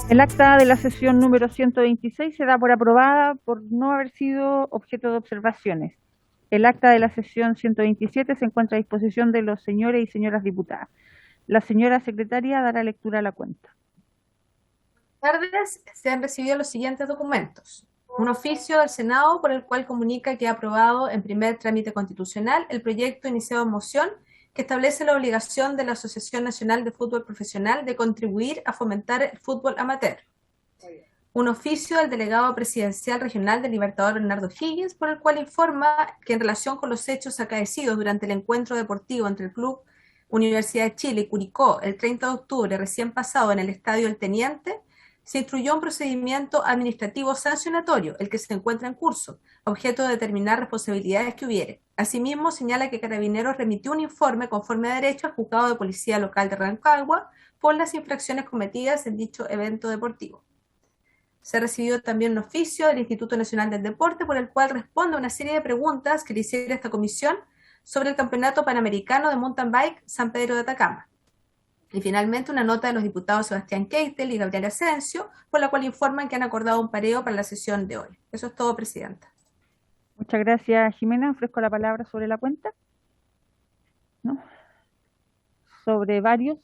El acta de la sesión número 126 se da por aprobada por no haber sido objeto de observaciones. El acta de la sesión 127 se encuentra a disposición de los señores y señoras diputadas. La señora secretaria dará lectura a la cuenta. Buenas tardes, se han recibido los siguientes documentos. Un oficio del Senado por el cual comunica que ha aprobado en primer trámite constitucional el proyecto iniciado en moción que establece la obligación de la Asociación Nacional de Fútbol Profesional de contribuir a fomentar el fútbol amateur. Un oficio del delegado presidencial regional del Libertador Bernardo Higgins por el cual informa que en relación con los hechos acaecidos durante el encuentro deportivo entre el Club Universidad de Chile y Curicó el 30 de octubre recién pasado en el Estadio El Teniente, se instruyó un procedimiento administrativo sancionatorio, el que se encuentra en curso, objeto de determinar responsabilidades que hubiere. Asimismo, señala que Carabineros remitió un informe conforme a derecho al juzgado de policía local de Rancagua por las infracciones cometidas en dicho evento deportivo. Se ha recibido también un oficio del Instituto Nacional del Deporte por el cual responde a una serie de preguntas que le hiciera esta comisión sobre el Campeonato Panamericano de Mountain Bike San Pedro de Atacama. Y finalmente una nota de los diputados Sebastián Keitel y Gabriel Asensio, por la cual informan que han acordado un pareo para la sesión de hoy. Eso es todo, Presidenta. Muchas gracias, Jimena. Ofrezco la palabra sobre la cuenta. ¿No? Sobre varios,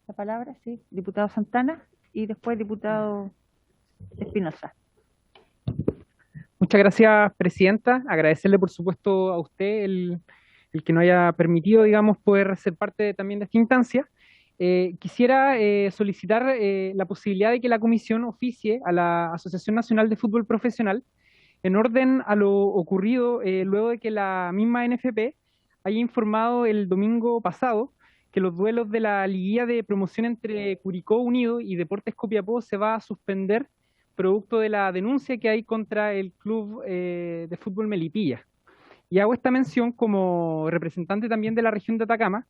la palabra, sí. Diputado Santana y después diputado Espinosa. Muchas gracias, Presidenta. Agradecerle, por supuesto, a usted el que nos haya permitido, digamos, poder ser parte también de esta instancia. Quisiera solicitar la posibilidad de que la Comisión oficie a la Asociación Nacional de Fútbol Profesional en orden a lo ocurrido luego de que la misma NFP haya informado el domingo pasado que los duelos de la liguilla de promoción entre Curicó Unido y Deportes Copiapó se va a suspender producto de la denuncia que hay contra el club de fútbol Melipilla. Y hago esta mención como representante también de la región de Atacama,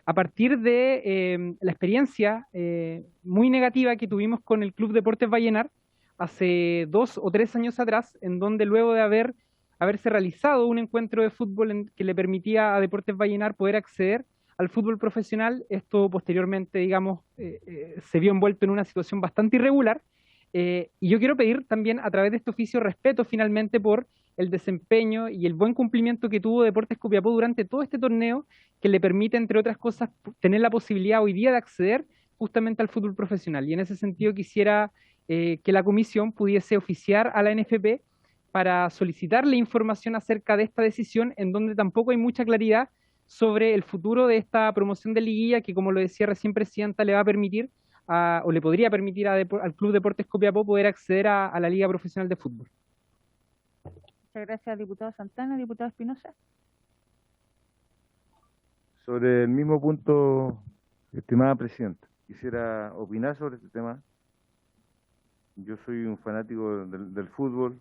a partir de la experiencia muy negativa que tuvimos con el Club Deportes Vallenar hace 2 o 3 años atrás, en donde luego de haberse realizado un encuentro de fútbol que le permitía a Deportes Vallenar poder acceder al fútbol profesional, esto posteriormente, digamos, se vio envuelto en una situación bastante irregular. Y yo quiero pedir también a través de este oficio respeto finalmente por el desempeño y el buen cumplimiento que tuvo Deportes Copiapó durante todo este torneo, que le permite, entre otras cosas, tener la posibilidad hoy día de acceder justamente al fútbol profesional. Y en ese sentido quisiera que la comisión pudiese oficiar a la NFP para solicitarle información acerca de esta decisión, en donde tampoco hay mucha claridad sobre el futuro de esta promoción de liguilla, que como lo decía recién Presidenta, le va a permitir o le podría permitir al Club Deportes Copiapó poder acceder a la Liga Profesional de Fútbol. Muchas gracias, diputado Santana. Diputado Espinosa. Sobre el mismo punto, estimada Presidenta, quisiera opinar sobre este tema. Yo soy un fanático del fútbol,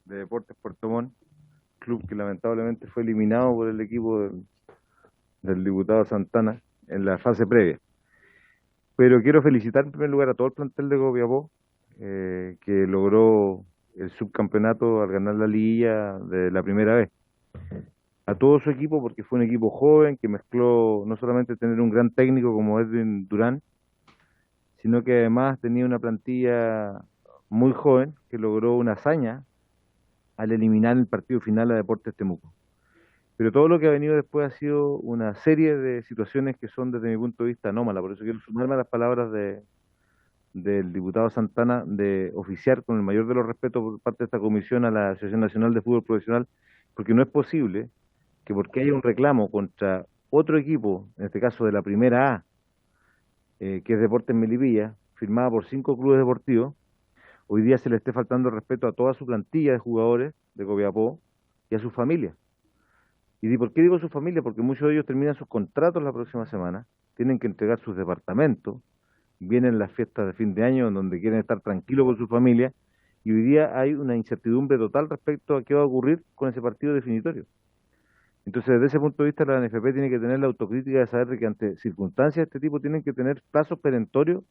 de Deportes Puerto Montt, club que lamentablemente fue eliminado por el equipo del diputado Santana en la fase previa. Pero quiero felicitar en primer lugar a todo el plantel de Copiapó, que logró el subcampeonato al ganar la liguilla de la primera vez. A todo su equipo, porque fue un equipo joven que mezcló no solamente tener un gran técnico como Edwin Durán, sino que además tenía una plantilla muy joven que logró una hazaña al eliminar el partido final a Deportes Temuco. Pero todo lo que ha venido después ha sido una serie de situaciones que son desde mi punto de vista anómalas. Por eso quiero sumarme a las palabras del diputado Santana de oficiar con el mayor de los respetos por parte de esta comisión a la Asociación Nacional de Fútbol Profesional, porque no es posible que porque haya un reclamo contra otro equipo, en este caso de la primera A, que es Deportes Melipilla, firmada por 5 clubes deportivos, hoy día se le esté faltando el respeto a toda su plantilla de jugadores de Copiapó y a sus familias. ¿Y por qué digo su familia? Porque muchos de ellos terminan sus contratos la próxima semana, tienen que entregar sus departamentos, vienen las fiestas de fin de año en donde quieren estar tranquilos con su familia, y hoy día hay una incertidumbre total respecto a qué va a ocurrir con ese partido definitorio. Entonces, desde ese punto de vista, la NFP tiene que tener la autocrítica de saber de que ante circunstancias de este tipo tienen que tener plazos perentorios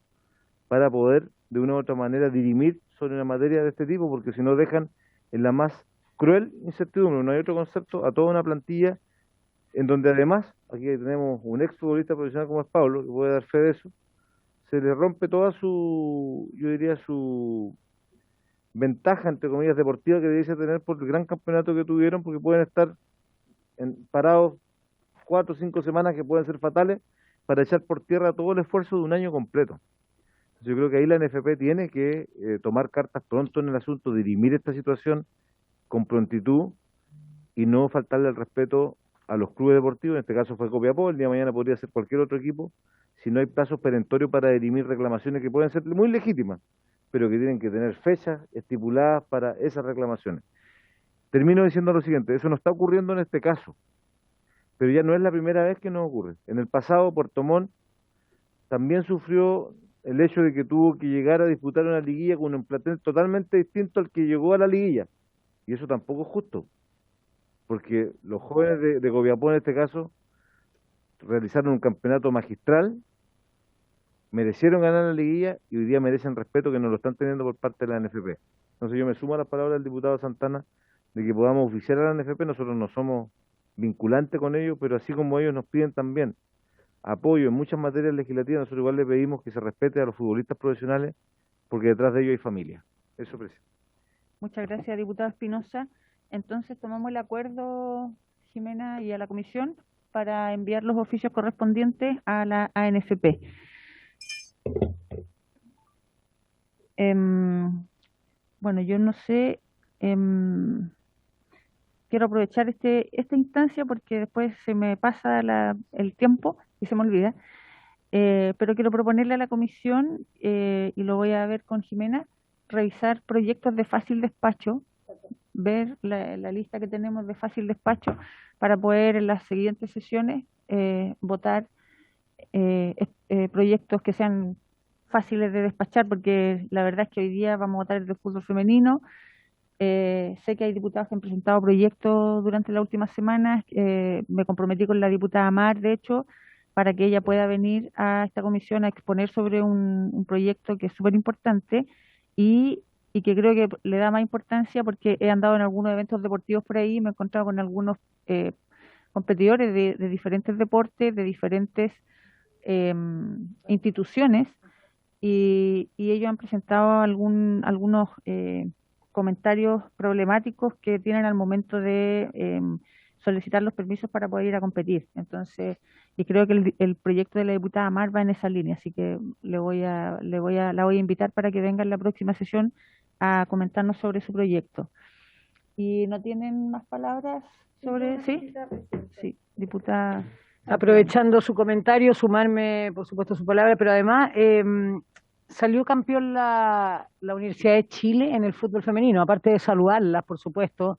para poder, de una u otra manera, dirimir sobre una materia de este tipo, porque si no dejan en la más cruel incertidumbre, no hay otro concepto, a toda una plantilla en donde además, aquí tenemos un ex futbolista profesional como es Pablo, que puede dar fe de eso, se le rompe toda yo diría, su ventaja, entre comillas, deportiva que debiese tener por el gran campeonato que tuvieron, porque pueden estar parados 4 o 5 semanas que pueden ser fatales para echar por tierra todo el esfuerzo de un año completo. Yo creo que ahí la NFP tiene que tomar cartas pronto en el asunto, dirimir esta situación con prontitud y no faltarle el respeto a los clubes deportivos. En este caso fue Copiapó, el día de mañana podría ser cualquier otro equipo, si no hay plazos perentorios para dirimir reclamaciones que pueden ser muy legítimas, pero que tienen que tener fechas estipuladas para esas reclamaciones. Termino diciendo lo siguiente, eso no está ocurriendo en este caso, pero ya no es la primera vez que nos ocurre. En el pasado, Puerto Montt también sufrió el hecho de que tuvo que llegar a disputar una liguilla con un plantel totalmente distinto al que llegó a la liguilla. Y eso tampoco es justo, porque los jóvenes de Copiapó en este caso realizaron un campeonato magistral, merecieron ganar la liguilla y hoy día merecen respeto que no lo están teniendo por parte de la NFP. Entonces yo me sumo a las palabras del diputado Santana de que podamos oficiar a la NFP, nosotros no somos vinculantes con ellos, pero así como ellos nos piden también apoyo en muchas materias legislativas, nosotros igual le pedimos que se respete a los futbolistas profesionales porque detrás de ellos hay familia. Eso, presidente. Muchas gracias, diputado Espinosa. Entonces tomamos el acuerdo, Jimena, y a la comisión para enviar los oficios correspondientes a la ANFP. Bueno, yo no sé, quiero aprovechar esta instancia porque después se me pasa el tiempo y se me olvida, pero quiero proponerle a la comisión, y lo voy a ver con Jimena, revisar proyectos de fácil despacho, ver la lista que tenemos de fácil despacho para poder en las siguientes sesiones votar proyectos que sean fáciles de despachar, porque la verdad es que hoy día vamos a votar el de fútbol femenino. Sé que hay diputados que han presentado proyectos durante las últimas semanas. Me comprometí con la diputada Mar, de hecho, para que ella pueda venir a esta comisión a exponer sobre un proyecto que es súper importante y que creo que le da más importancia porque he andado en algunos eventos deportivos por ahí y me he encontrado con algunos competidores de diferentes deportes, de diferentes instituciones, y ellos han presentado algunos comentarios problemáticos que tienen al momento de solicitar los permisos para poder ir a competir. Entonces, y creo que el proyecto de la diputada Mar va en esa línea, así que la voy a invitar para que venga en la próxima sesión a comentarnos sobre su proyecto. ¿Y no tienen más palabras sobre...? ¿Sí? Sí, diputada. Aprovechando su comentario, sumarme, por supuesto, su palabra, pero además salió campeón la Universidad de Chile en el fútbol femenino, aparte de saludarlas, por supuesto,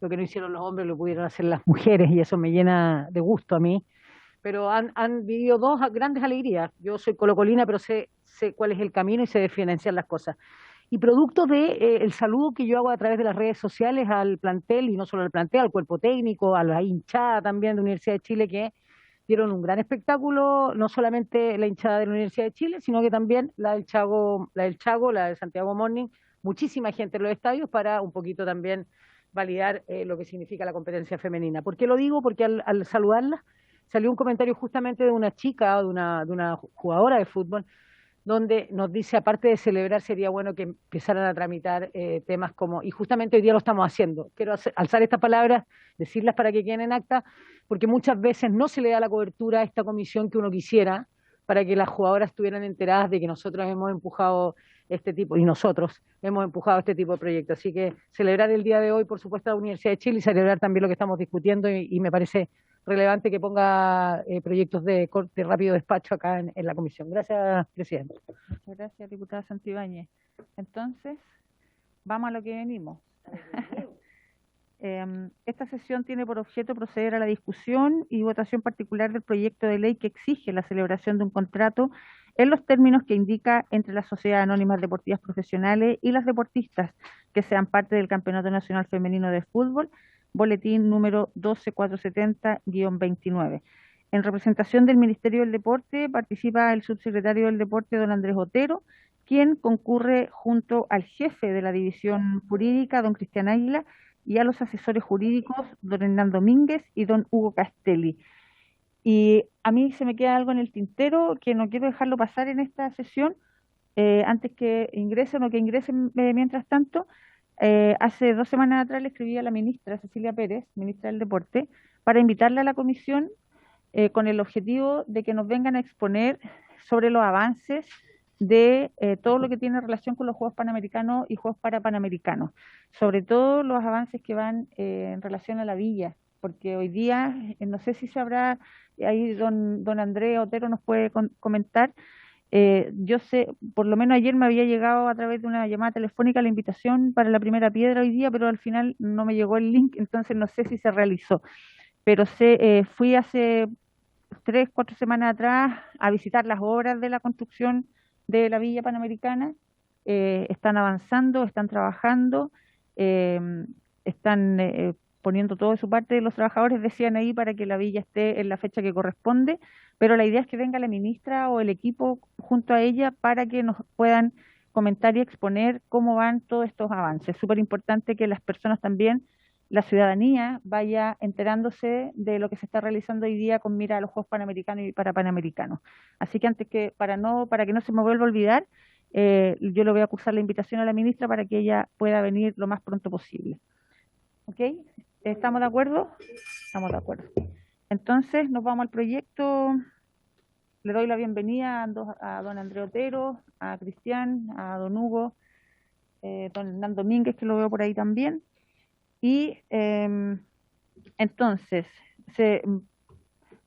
lo que no hicieron los hombres lo pudieron hacer las mujeres y eso me llena de gusto a mí, pero han vivido dos grandes alegrías. Yo soy colocolina, pero sé cuál es el camino y sé diferenciar las cosas. Y producto de el saludo que yo hago a través de las redes sociales al plantel, y no solo al plantel, al cuerpo técnico, a la hinchada también de la Universidad de Chile, que dieron un gran espectáculo, no solamente la hinchada de la Universidad de Chile, sino que también la del Chago, la de Santiago Morning, muchísima gente en los estadios para un poquito también validar lo que significa la competencia femenina. ¿Por qué lo digo? Porque al saludarla salió un comentario justamente de una chica, de una jugadora de fútbol, donde nos dice, aparte de celebrar, sería bueno que empezaran a tramitar temas como, y justamente hoy día lo estamos haciendo. Quiero alzar estas palabras, decirlas para que queden en acta, porque muchas veces no se le da la cobertura a esta comisión que uno quisiera para que las jugadoras estuvieran enteradas de que nosotros hemos empujado este tipo, y nosotros hemos empujado este tipo de proyectos. Así que celebrar el día de hoy, por supuesto, a la Universidad de Chile y celebrar también lo que estamos discutiendo y me parece relevante que ponga proyectos de corte rápido despacho acá en la comisión. Gracias, presidente. Muchas gracias, diputada Santibáñez. Entonces, vamos a lo que venimos. Esta sesión tiene por objeto proceder a la discusión y votación particular del proyecto de ley que exige la celebración de un contrato en los términos que indica entre las sociedades anónimas deportivas profesionales y las deportistas que sean parte del Campeonato Nacional Femenino de Fútbol, boletín número 12470-29. En representación del Ministerio del Deporte participa el subsecretario del Deporte, don Andrés Otero, quien concurre junto al jefe de la división jurídica, don Cristian Águila, y a los asesores jurídicos, don Hernán Domínguez y don Hugo Castelli. Y a mí se me queda algo en el tintero que no quiero dejarlo pasar en esta sesión, antes que ingresen o que ingresen mientras tanto. Hace 2 semanas atrás le escribí a la ministra Cecilia Pérez, ministra del Deporte, para invitarla a la comisión con el objetivo de que nos vengan a exponer sobre los avances de todo lo que tiene relación con los Juegos Panamericanos y Juegos Parapanamericanos, sobre todo los avances que van en relación a la villa, porque hoy día, no sé si sabrá, ahí don Andrés Otero nos puede comentar. Yo sé, por lo menos ayer me había llegado a través de una llamada telefónica la invitación para la primera piedra hoy día, pero al final no me llegó el link, entonces no sé si se realizó. Pero fui hace 3, 4 semanas atrás a visitar las obras de la construcción de la Villa Panamericana. Están avanzando, están trabajando, eh, están poniendo todo de su parte. Los trabajadores decían ahí para que la villa esté en la fecha que corresponde, pero la idea es que venga la ministra o el equipo junto a ella para que nos puedan comentar y exponer cómo van todos estos avances. Es súper importante que las personas también, la ciudadanía, vaya enterándose de lo que se está realizando hoy día con mira a los Juegos Panamericanos y Parapanamericanos. Así que antes que, para que no se me vuelva a olvidar, yo le voy a cursar la invitación a la ministra para que ella pueda venir lo más pronto posible. ¿Ok? ¿Estamos de acuerdo? Estamos de acuerdo. Entonces, nos vamos al proyecto. Le doy la bienvenida a don Andrés Otero, a Cristian, a don Hugo, don Hernán Domínguez, que lo veo por ahí también. Y entonces,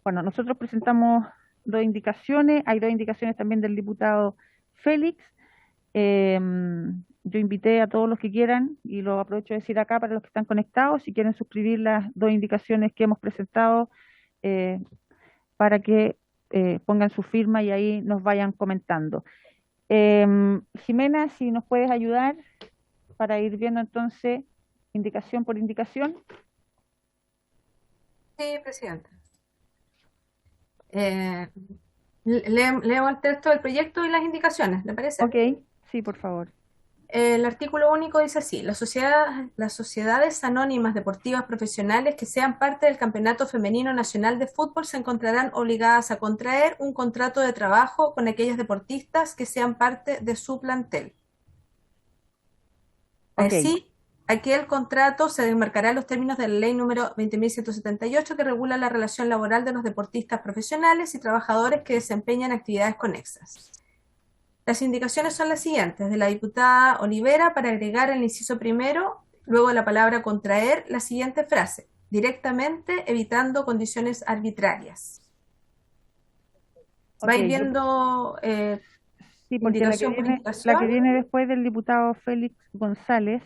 bueno, nosotros presentamos 2 indicaciones, hay 2 indicaciones también del diputado Félix. Yo invité a todos los que quieran, y lo aprovecho de decir acá para los que están conectados, si quieren suscribir las 2 indicaciones que hemos presentado, para que pongan su firma y ahí nos vayan comentando. Jimena, si nos puedes ayudar para ir viendo entonces indicación por indicación. Sí, presidenta. Leo el texto del proyecto y las indicaciones, ¿le parece? Ok, sí, por favor. El artículo único dice así: las sociedades anónimas deportivas profesionales que sean parte del Campeonato Femenino Nacional de Fútbol se encontrarán obligadas a contraer un contrato de trabajo con aquellas deportistas que sean parte de su plantel. Ok. Así, aquel contrato se desmarcará en los términos de la ley número 20.178 que regula la relación laboral de los deportistas profesionales y trabajadores que desempeñan actividades conexas. Las indicaciones son las siguientes, de la diputada Olivera, para agregar el inciso primero, luego de la palabra contraer, la siguiente frase: directamente evitando condiciones arbitrarias. Va a ir Ok, viendo sí, porque la que indicación por viene indicación. después del diputado Félix González.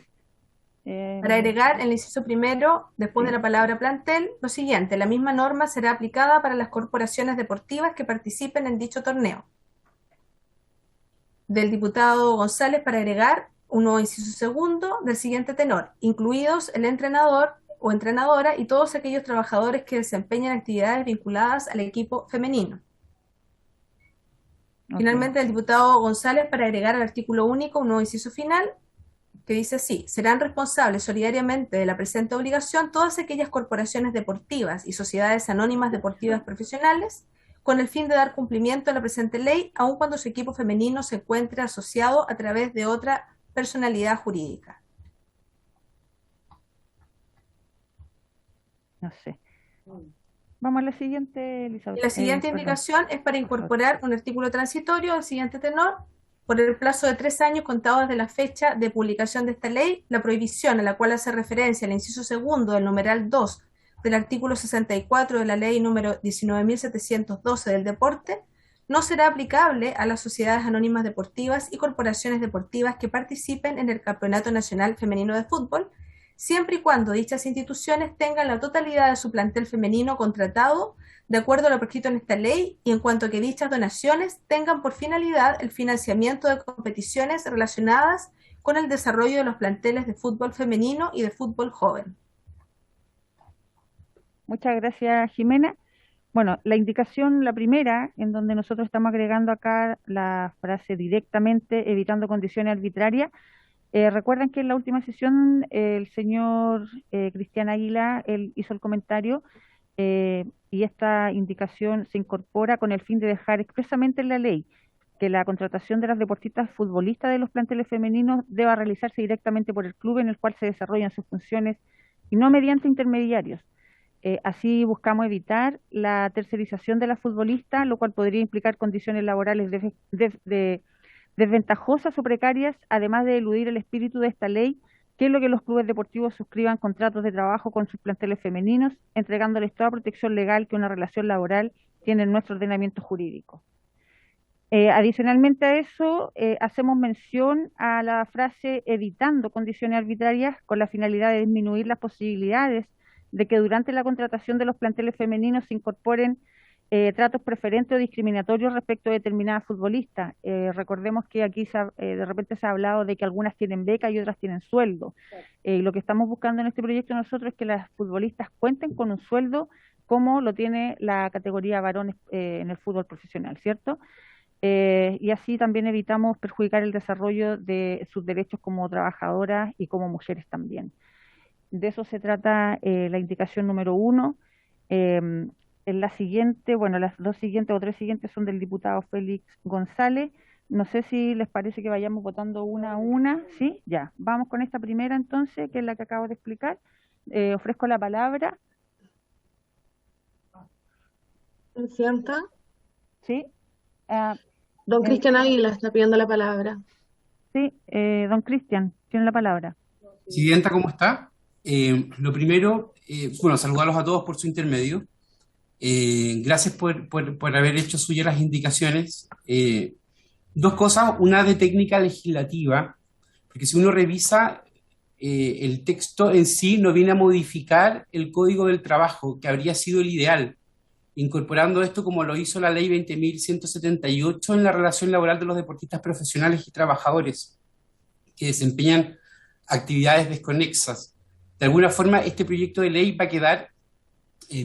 Para agregar el inciso primero, después de la palabra plantel, lo siguiente: la misma norma será aplicada para las corporaciones deportivas que participen en dicho torneo. Del diputado González, para agregar un nuevo inciso segundo del siguiente tenor: incluidos el entrenador o entrenadora y todos aquellos trabajadores que desempeñan actividades vinculadas al equipo femenino. Ok. Finalmente, el diputado González, para agregar al artículo único un nuevo inciso final que dice así: serán responsables solidariamente de la presente obligación todas aquellas corporaciones deportivas y sociedades anónimas deportivas profesionales con el fin de dar cumplimiento a la presente ley, aun cuando su equipo femenino se encuentre asociado a través de otra personalidad jurídica. No sé. Vamos a la siguiente, Elizabeth. Y la siguiente Perdón. indicación es para incorporar un artículo transitorio del siguiente tenor: por el plazo de 3 años contados desde la fecha de publicación de esta ley, la prohibición a la cual hace referencia el inciso segundo del numeral 2 del artículo 64 de la ley número 19.712 del deporte no será aplicable a las sociedades anónimas deportivas y corporaciones deportivas que participen en el Campeonato Nacional Femenino de Fútbol, siempre y cuando dichas instituciones tengan la totalidad de su plantel femenino contratado de acuerdo a lo prescrito en esta ley, y en cuanto a que dichas donaciones tengan por finalidad el financiamiento de competiciones relacionadas con el desarrollo de los planteles de fútbol femenino y de fútbol joven. Muchas gracias, Jimena. Bueno, la indicación, la primera, en donde nosotros estamos agregando acá la frase directamente, evitando condiciones arbitrarias. Recuerdan que en la última sesión el señor Cristian Águila, él hizo el comentario y esta indicación se incorpora con el fin de dejar expresamente en la ley que la contratación de las deportistas futbolistas de los planteles femeninos deba realizarse directamente por el club en el cual se desarrollan sus funciones y no mediante intermediarios. Así buscamos evitar la tercerización de las futbolistas, lo cual podría implicar condiciones laborales desventajosas o precarias, además de eludir el espíritu de esta ley, que es lo que los clubes deportivos suscriban contratos de trabajo con sus planteles femeninos, entregándoles toda protección legal que una relación laboral tiene en nuestro ordenamiento jurídico. Adicionalmente a eso, hacemos mención a la frase evitando condiciones arbitrarias con la finalidad de disminuir las posibilidades de que durante la contratación de los planteles femeninos se incorporen tratos preferentes o discriminatorios respecto a determinadas futbolistas. Recordemos que aquí de repente se ha hablado de que algunas tienen beca y otras tienen sueldo. Lo que estamos buscando en este proyecto nosotros es que las futbolistas cuenten con un sueldo como lo tiene la categoría varones en el fútbol profesional, ¿cierto? Y así también evitamos perjudicar el desarrollo de sus derechos como trabajadoras y como mujeres también. De eso se trata la indicación número 1. En la siguiente, bueno, las dos siguientes o tres siguientes son del diputado Félix González. No sé si les parece que vayamos votando una a una. ¿Sí? Ya. Vamos con esta primera entonces, que es la que acabo de explicar. Ofrezco la palabra. Presidenta, ¿Sí? don Cristian Águila está pidiendo la palabra. Sí, don Cristian, tiene la palabra. Presidenta, ¿cómo está? Lo primero, bueno, saludarlos a todos por su intermedio. Gracias por haber hecho suyas las indicaciones. Dos cosas, una de técnica legislativa, porque si uno revisa el texto en sí, no viene a modificar el Código del Trabajo, que habría sido el ideal, incorporando esto como lo hizo la Ley 20.178 en la relación laboral de los deportistas profesionales y trabajadores que desempeñan actividades desconexas. De alguna forma, este proyecto de ley va a quedar,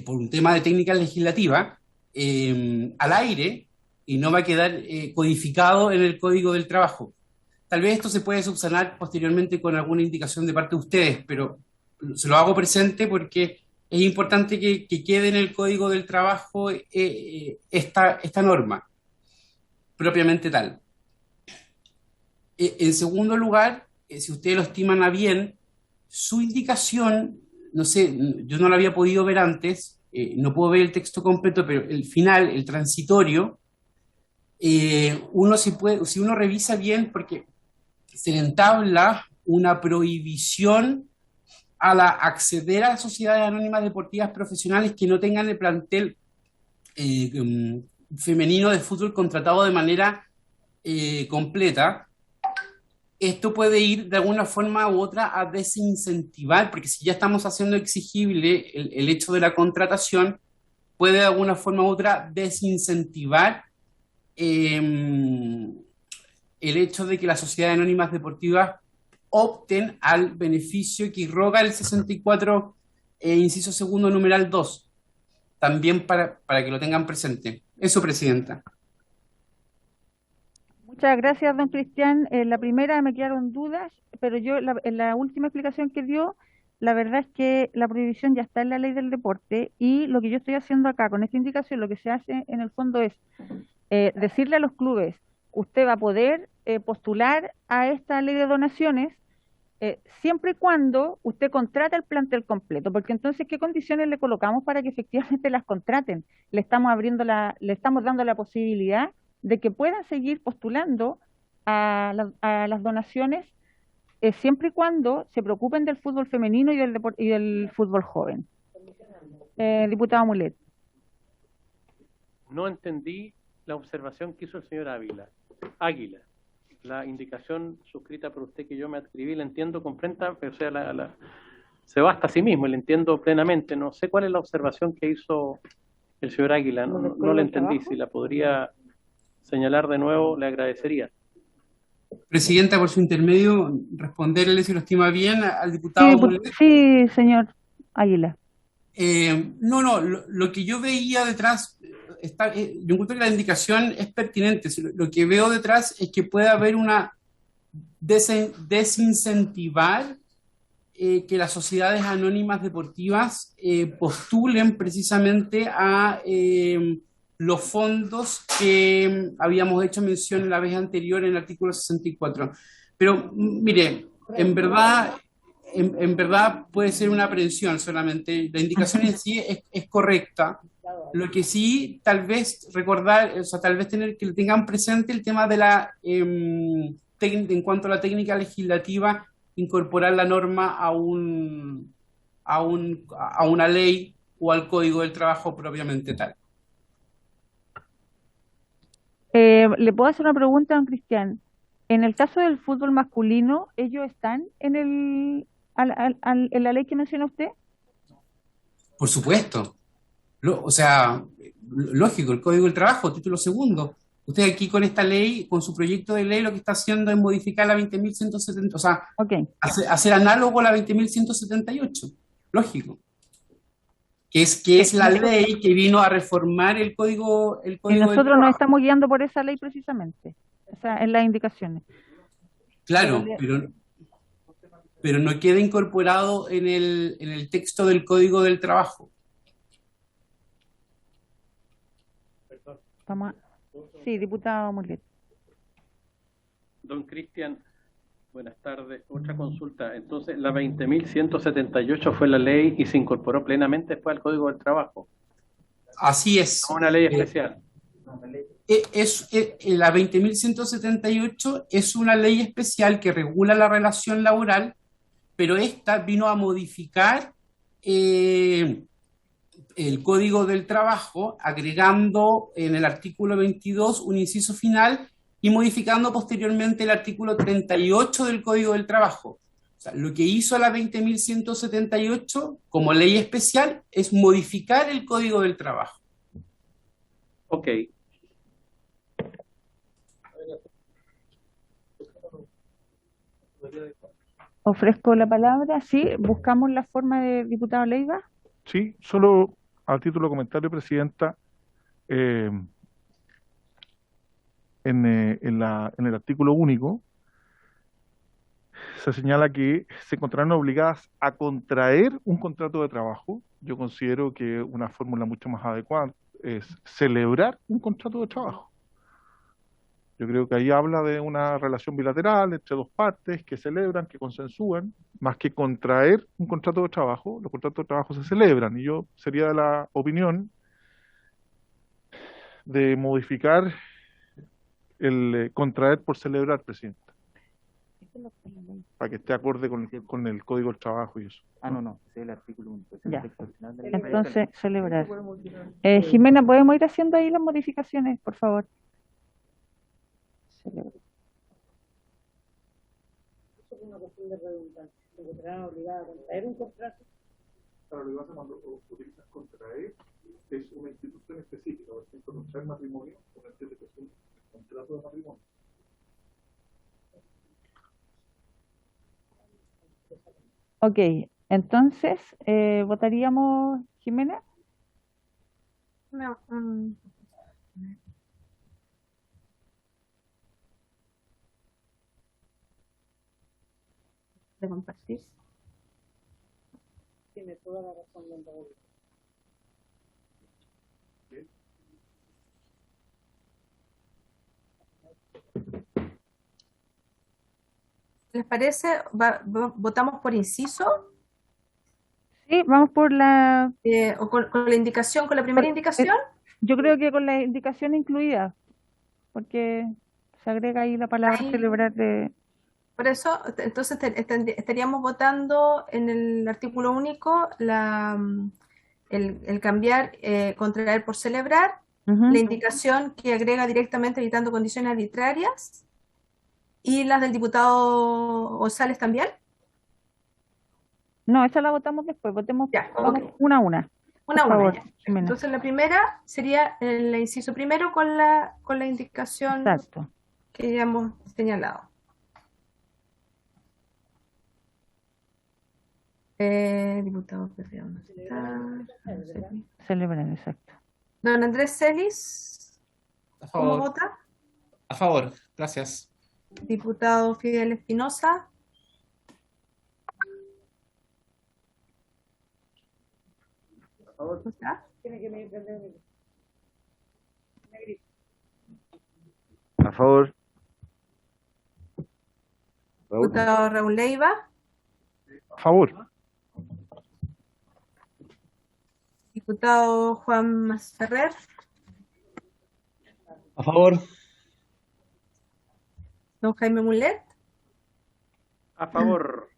por un tema de técnica legislativa, al aire y no va a quedar codificado en el Código del Trabajo. Tal vez esto se puede subsanar posteriormente con alguna indicación de parte de ustedes, pero se lo hago presente porque es importante que quede en el Código del Trabajo esta norma, propiamente tal. En segundo lugar, si ustedes lo estiman a bien, su indicación, no sé, yo no la había podido ver antes, no puedo ver el texto completo, pero el final, el transitorio, si uno revisa bien, porque se le entabla una prohibición acceder a las sociedades anónimas deportivas profesionales que no tengan el plantel femenino de fútbol contratado de manera completa. Esto puede ir de alguna forma u otra a desincentivar, porque si ya estamos haciendo exigible el hecho de la contratación, puede de alguna forma u otra desincentivar el hecho de que las sociedades anónimas deportivas opten al beneficio que irroga el 64, inciso segundo, numeral 2. También para que lo tengan presente. Eso, Presidenta. Muchas gracias, don Cristian. En la primera me quedaron dudas, pero yo en la última explicación que dio, la verdad es que la prohibición ya está en la ley del deporte y lo que yo estoy haciendo acá con esta indicación, lo que se hace en el fondo es decirle a los clubes, usted va a poder postular a esta ley de donaciones siempre y cuando usted contrate el plantel completo, porque entonces, ¿qué condiciones le colocamos para que efectivamente las contraten? Le estamos dando la posibilidad de que puedan seguir postulando a las donaciones siempre y cuando se preocupen del fútbol femenino y del fútbol joven. Diputado Mulet. No entendí la observación que hizo el señor Águila. La indicación suscrita por usted que yo me adscribí, la entiendo, comprenda, pero o sea, se basta a sí mismo, la entiendo plenamente. No sé cuál es la observación que hizo el señor Águila, no la entendí. Si la podría señalar de nuevo, le agradecería. Presidenta, por su intermedio, responderle, si lo estima bien, al diputado. Sí, señor Águila. Lo que yo veía detrás, yo encuentro que la indicación es pertinente. Lo que veo detrás es que puede haber una desincentivar que las sociedades anónimas deportivas postulen precisamente a los fondos que habíamos hecho mención la vez anterior en el artículo 64. Pero mire, en verdad puede ser una aprehensión solamente. La indicación en sí es correcta. Lo que sí, tal vez recordar, o sea, tal vez tener que tengan presente el tema de en cuanto a la técnica legislativa, incorporar la norma a una ley o al Código del Trabajo propiamente tal. ¿Le puedo hacer una pregunta, don Cristian? En el caso del fútbol masculino, ¿ellos están en en la ley que menciona usted? Por supuesto. O sea, lógico, el Código del Trabajo, título segundo. Usted aquí con esta ley, con su proyecto de ley, lo que está haciendo es modificar la 20.170, o sea, Okay. hacer análogo a la 20.178. Lógico. Que es la ley que vino a reformar el Código Y del Trabajo. nosotros nos estamos guiando por esa ley precisamente, o sea, en las indicaciones. Claro, pero no queda incorporado en el texto del Código del Trabajo. Vamos a... Sí, diputado Mulet. Don Cristian, buenas tardes. Otra consulta. Entonces, la 20.178 fue la ley y se incorporó plenamente después al Código del Trabajo. Así es. Una ley especial. La 20.178 es una ley especial que regula la relación laboral, pero esta vino a modificar el Código del Trabajo, agregando en el artículo 22 un inciso final y modificando posteriormente el artículo 38 del Código del Trabajo. O sea, lo que hizo la 20.178 como ley especial es modificar el Código del Trabajo. Ok. Ofrezco la palabra. Sí, buscamos la forma de diputado Leiva. Sí, solo a título de comentario, Presidenta, en el artículo único se señala que se encontrarán obligadas a contraer un contrato de trabajo. Yo considero que una fórmula mucho más adecuada es celebrar un contrato de trabajo. Yo creo que ahí habla de una relación bilateral entre dos partes que celebran, que consensúan, más que contraer un contrato de trabajo. Los contratos de trabajo se celebran y yo sería de la opinión de modificar el contraer por celebrar, Presidenta, para que esté acorde con el Código del Trabajo y eso. No, ese es el artículo 1. Ya. Entonces, celebrar. Jimena, ¿podemos ir haciendo ahí las modificaciones, por favor? Celebrar. Es una cuestión de redundancia. Se encontrarán obligadas a contraer un contrato. Para lo que pasa cuando utilizas contraer es una institución específica, por ejemplo, contraer matrimonio, una institución, contrato de matrimonio. Ok, entonces, ¿votaríamos, Jimena? No, de compartir. Tiene toda la razón, don Raúl. ¿Les parece? ¿Votamos por inciso? Sí, vamos por la... ¿O con la indicación, con la primera indicación? Yo creo que con la indicación incluida, porque se agrega ahí la palabra Ahí. celebrar de... Por eso, entonces estaríamos votando en el artículo único el cambiar contraer por celebrar, la indicación que agrega directamente evitando condiciones arbitrarias y las del diputado González también. No, esa la votamos después, votemos Ya, vamos ok. una a una. Una a Por una, favor, ya. Jimena. Entonces la primera sería el inciso primero con la indicación Exacto. que ya hemos señalado. Diputado Ferreira, ¿dónde está? Celebrar, exacto. Don Andrés Celis, A ¿cómo favor. vota? A favor, gracias. Diputado Fidel Espinosa, ¿No está? A favor. Raúl. Diputado Raúl Leiva, A favor. diputado Juan Masferrer, A favor. don Jaime Mulet, A favor.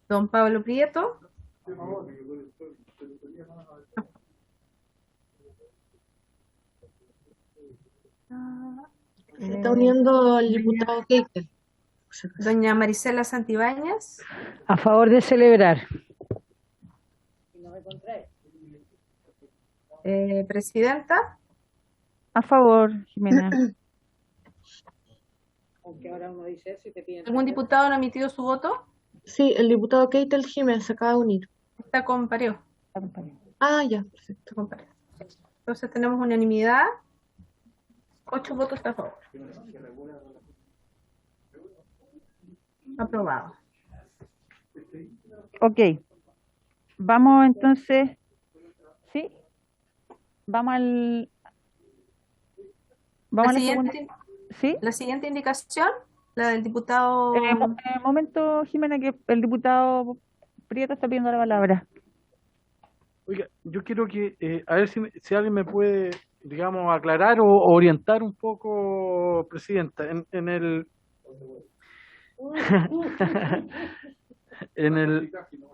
don Pablo Prieto, Se está uniendo el diputado Keitel. doña Marisela Santibáñez, A favor de celebrar. presidenta, A favor, Jimena. Aunque ahora uno dice eso y te piden. ¿algún diputado no ha emitido su voto? Sí, el diputado Keitel Jiménez se acaba de unir. Está con Pareo. Ah, ya, perfecto. Está con Pareo. Entonces tenemos unanimidad, 8 votos a favor. Aprobado. Ok. Vamos entonces. ¿Sí? Vamos al. Vamos a la segunda. ¿Sí? La siguiente indicación, la del diputado. Momento, Jimena, que el diputado Prieto está pidiendo la palabra. Oiga, yo quiero que, a ver si alguien me puede, digamos, aclarar o orientar un poco, Presidenta, en el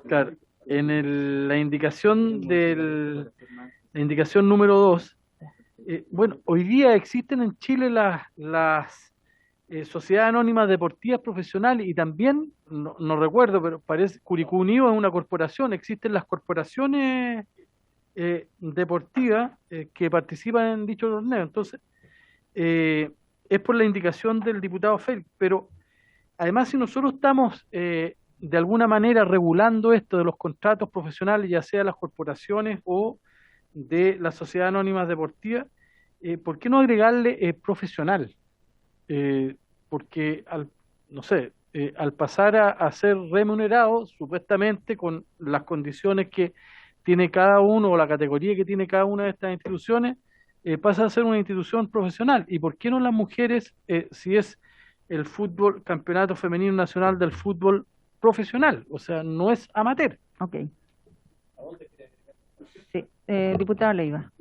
claro, la indicación la indicación número 2. Bueno, hoy día existen en Chile las sociedades anónimas deportivas profesionales y también, no recuerdo, pero parece Curicó Unido es una corporación, existen las corporaciones deportivas que participan en dicho torneo. Entonces, es por la indicación del diputado Félix, pero además si nosotros estamos de alguna manera regulando esto de los contratos profesionales, ya sea las corporaciones o de las sociedades anónimas deportivas, ¿por qué no agregarle profesional? Porque no sé, al pasar a ser remunerado, supuestamente con las condiciones que tiene cada uno o la categoría que tiene cada una de estas instituciones, pasa a ser una institución profesional. ¿Y por qué no las mujeres, si es el fútbol, campeonato femenino nacional del fútbol profesional? O sea, no es amateur. Ok. Sí, diputado Leiva.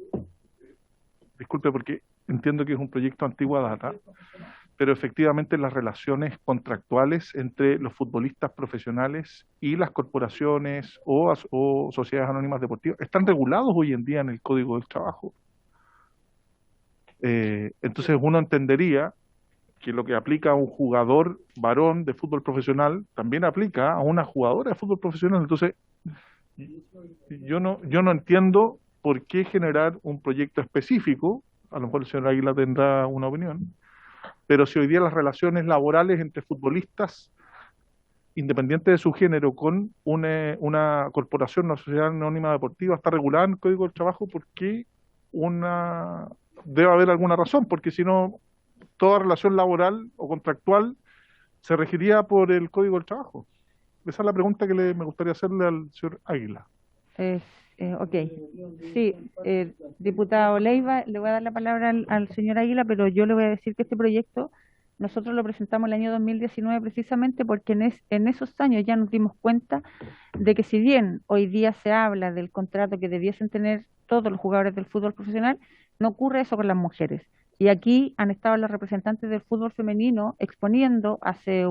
Disculpe, porque entiendo que es un proyecto antigua data, pero efectivamente las relaciones contractuales entre los futbolistas profesionales y las corporaciones o sociedades anónimas deportivas están regulados hoy en día en el Código del Trabajo. Entonces uno entendería que lo que aplica a un jugador varón de fútbol profesional también aplica a una jugadora de fútbol profesional. Entonces yo no entiendo por qué generar un proyecto específico. A lo mejor el señor Águila tendrá una opinión, pero si hoy día las relaciones laborales entre futbolistas, independiente de su género, con una corporación, una sociedad anónima deportiva, está regulada en el Código del Trabajo, ¿por qué debe haber alguna razón? Porque si no, toda relación laboral o contractual se regiría por el Código del Trabajo. Esa es la pregunta que me gustaría hacerle al señor Águila. Ok. Sí, diputado Leiva, le voy a dar la palabra al señor Águila, pero yo le voy a decir que este proyecto nosotros lo presentamos el año 2019 precisamente porque en esos años ya nos dimos cuenta de que si bien hoy día se habla del contrato que debiesen tener todos los jugadores del fútbol profesional, no ocurre eso con las mujeres. Y aquí han estado los representantes del fútbol femenino exponiendo, hace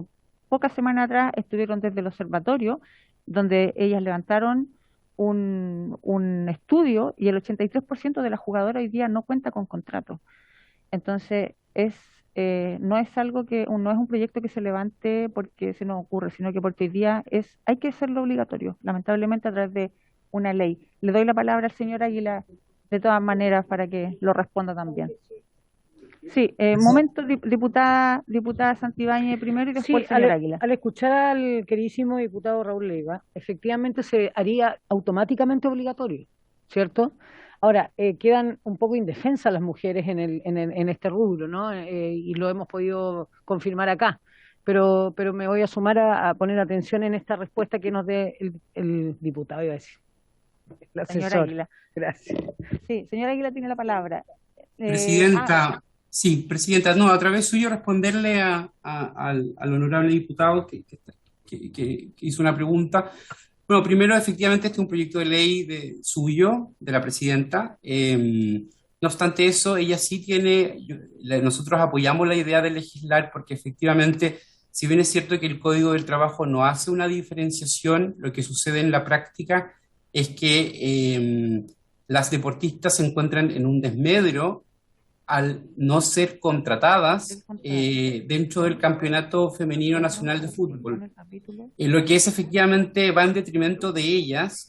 pocas semanas atrás estuvieron desde el observatorio, donde ellas levantaron un estudio y el 83% de las jugadoras hoy día no cuenta con contrato. Entonces, no es algo no es un proyecto que se levante porque se nos ocurre, sino que porque hoy día hay que hacerlo obligatorio, lamentablemente a través de una ley. Le doy la palabra al señor Águila de todas maneras para que lo responda también. Sí, momento, diputada Santibáñez primero y después el señor Águila. Al escuchar al queridísimo diputado Raúl Leiva, efectivamente se haría automáticamente obligatorio, ¿cierto? Ahora, quedan un poco indefensas las mujeres en este rubro, ¿no? Y lo hemos podido confirmar acá. pero me voy a sumar a poner atención en esta respuesta que nos dé el diputado, iba a decir, el Señora asesor. Águila. Gracias. Sí, señora Águila tiene la palabra. Presidenta, sí, presidenta, no, a través suyo responderle al honorable diputado que hizo una pregunta. Bueno, primero, efectivamente, este es un proyecto de ley suyo, de la presidenta. No obstante eso, ella sí tiene, nosotros apoyamos la idea de legislar porque efectivamente, si bien es cierto que el Código del Trabajo no hace una diferenciación, lo que sucede en la práctica es que las deportistas se encuentran en un desmedro al no ser contratadas dentro del Campeonato Femenino Nacional de Fútbol. Lo que es efectivamente va en detrimento de ellas,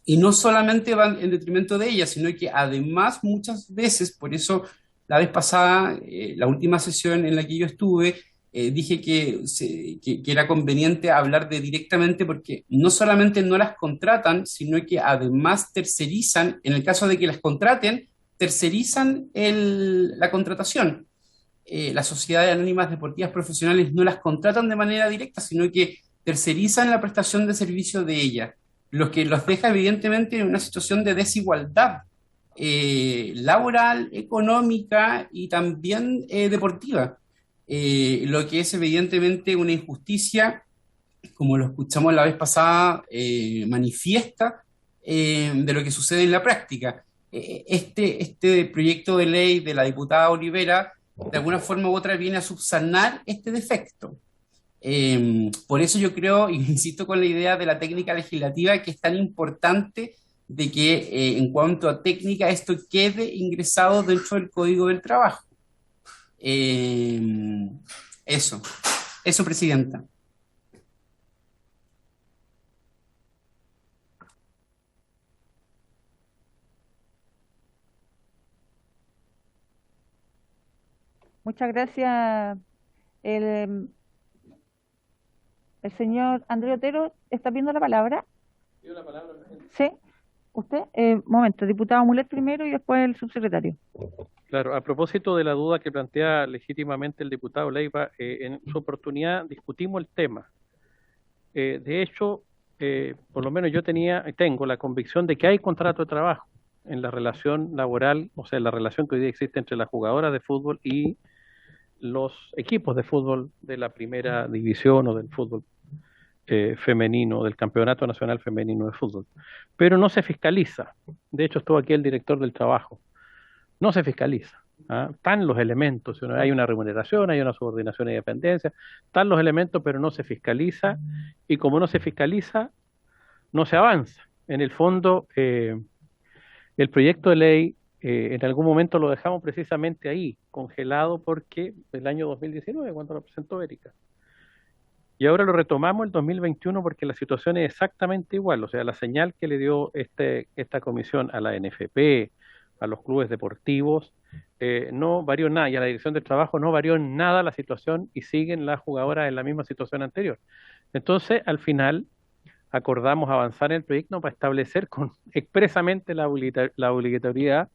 y no solamente van en detrimento de ellas, sino que además muchas veces, por eso la vez pasada, la última sesión en la que yo estuve, dije que era conveniente hablar de directamente porque no solamente no las contratan, sino que además tercerizan, en el caso de que las contraten, tercerizan la contratación. Las sociedades anónimas deportivas profesionales no las contratan de manera directa, sino que tercerizan la prestación de servicio de ellas, lo que los deja evidentemente en una situación de desigualdad laboral, económica y también deportiva, lo que es evidentemente una injusticia, como lo escuchamos la vez pasada, manifiesta de lo que sucede en la práctica. Este proyecto de ley de la diputada Olivera, de alguna forma u otra, viene a subsanar este defecto. Por eso yo creo, y insisto con la idea de la técnica legislativa, que es tan importante de que en cuanto a técnica esto quede ingresado dentro del Código del Trabajo. Eso, presidenta. Muchas gracias. El señor Andrés Otero está pidiendo la palabra. ¿Pido la palabra, presidente? Sí. ¿Usted? Momento, diputado Mulet primero y después el subsecretario. Claro, a propósito de la duda que plantea legítimamente el diputado Leiva, en su oportunidad discutimos el tema. De hecho, por lo menos yo tengo la convicción de que hay contrato de trabajo en la relación laboral, o sea, en la relación que hoy día existe entre las jugadoras de fútbol y los equipos de fútbol de la primera división o del fútbol femenino, del Campeonato Nacional Femenino de Fútbol. Pero no se fiscaliza. De hecho, estuvo aquí el director del trabajo. No se fiscaliza. Están los elementos, hay una remuneración, hay una subordinación y dependencia, están los elementos, pero no se fiscaliza, y como no se fiscaliza, no se avanza. En el fondo, el proyecto de ley, en algún momento lo dejamos precisamente ahí, congelado, porque el año 2019, cuando lo presentó Erika. Y ahora lo retomamos el 2021 porque la situación es exactamente igual, o sea, la señal que le dio esta comisión a la NFP, a los clubes deportivos, no varió nada, y a la Dirección del Trabajo no varió en nada la situación y siguen las jugadoras en la misma situación anterior. Entonces, al final, acordamos avanzar en el proyecto para establecer expresamente la obligatoriedad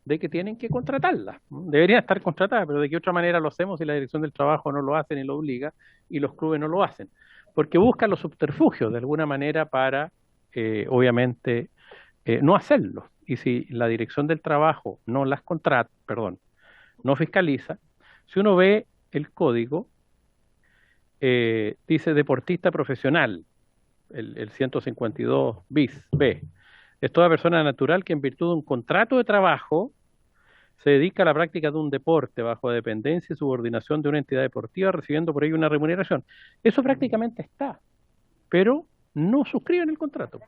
de que tienen que contratarla. Deberían estar contratadas, pero de qué otra manera lo hacemos si la Dirección del Trabajo no lo hace ni lo obliga y los clubes no lo hacen. Porque buscan los subterfugios de alguna manera para, obviamente, no hacerlo. Y si la Dirección del Trabajo no las contrata, no fiscaliza, si uno ve el código, dice deportista profesional, el 152 bis B. Es toda persona natural que en virtud de un contrato de trabajo se dedica a la práctica de un deporte bajo dependencia y subordinación de una entidad deportiva, recibiendo por ello una remuneración. Eso prácticamente está, pero no suscriben el contrato.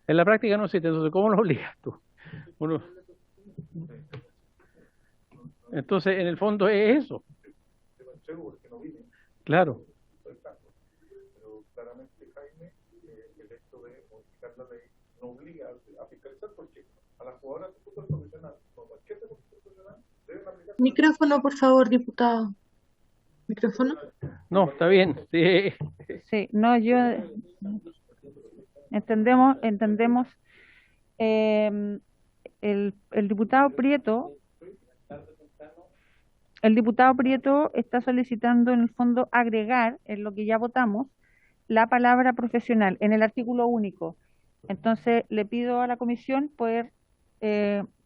En la práctica no existe, entonces ¿cómo lo obligas tú? Entonces, en el fondo es eso. Claro. Pero claramente, Jaime, el hecho de modificar la ley no obliga a fiscalizar porque a las jugadoras de fútbol profesional, como cualquier deporte profesional, deben aplicar. Micrófono, por favor, diputado. ¿Micrófono? No, está bien. Sí, sí, no, yo entendemos. El diputado Prieto el diputado Prieto está solicitando en el fondo agregar, en lo que ya votamos, la palabra profesional en el artículo único. Entonces le pido a la comisión poder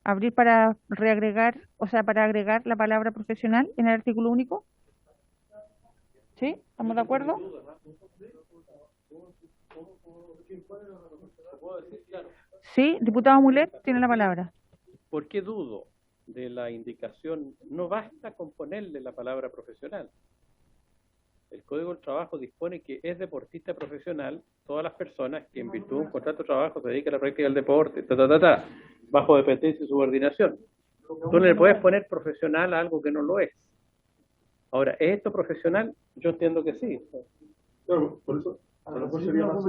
abrir para reagregar, o sea, para agregar la palabra profesional en el artículo único. ¿Sí? ¿Estamos de acuerdo? Sí, diputado Mulet tiene la palabra. ¿Por qué dudo de la indicación? No basta con ponerle la palabra profesional. El Código del Trabajo dispone que es deportista profesional todas las personas que en virtud de un contrato de trabajo se dedican a la práctica del deporte, bajo dependencia y subordinación. Tú no le puedes poner profesional a algo que no lo es. Ahora, ¿es esto profesional? Yo entiendo que sí. Claro, por eso, a lo mejor sería más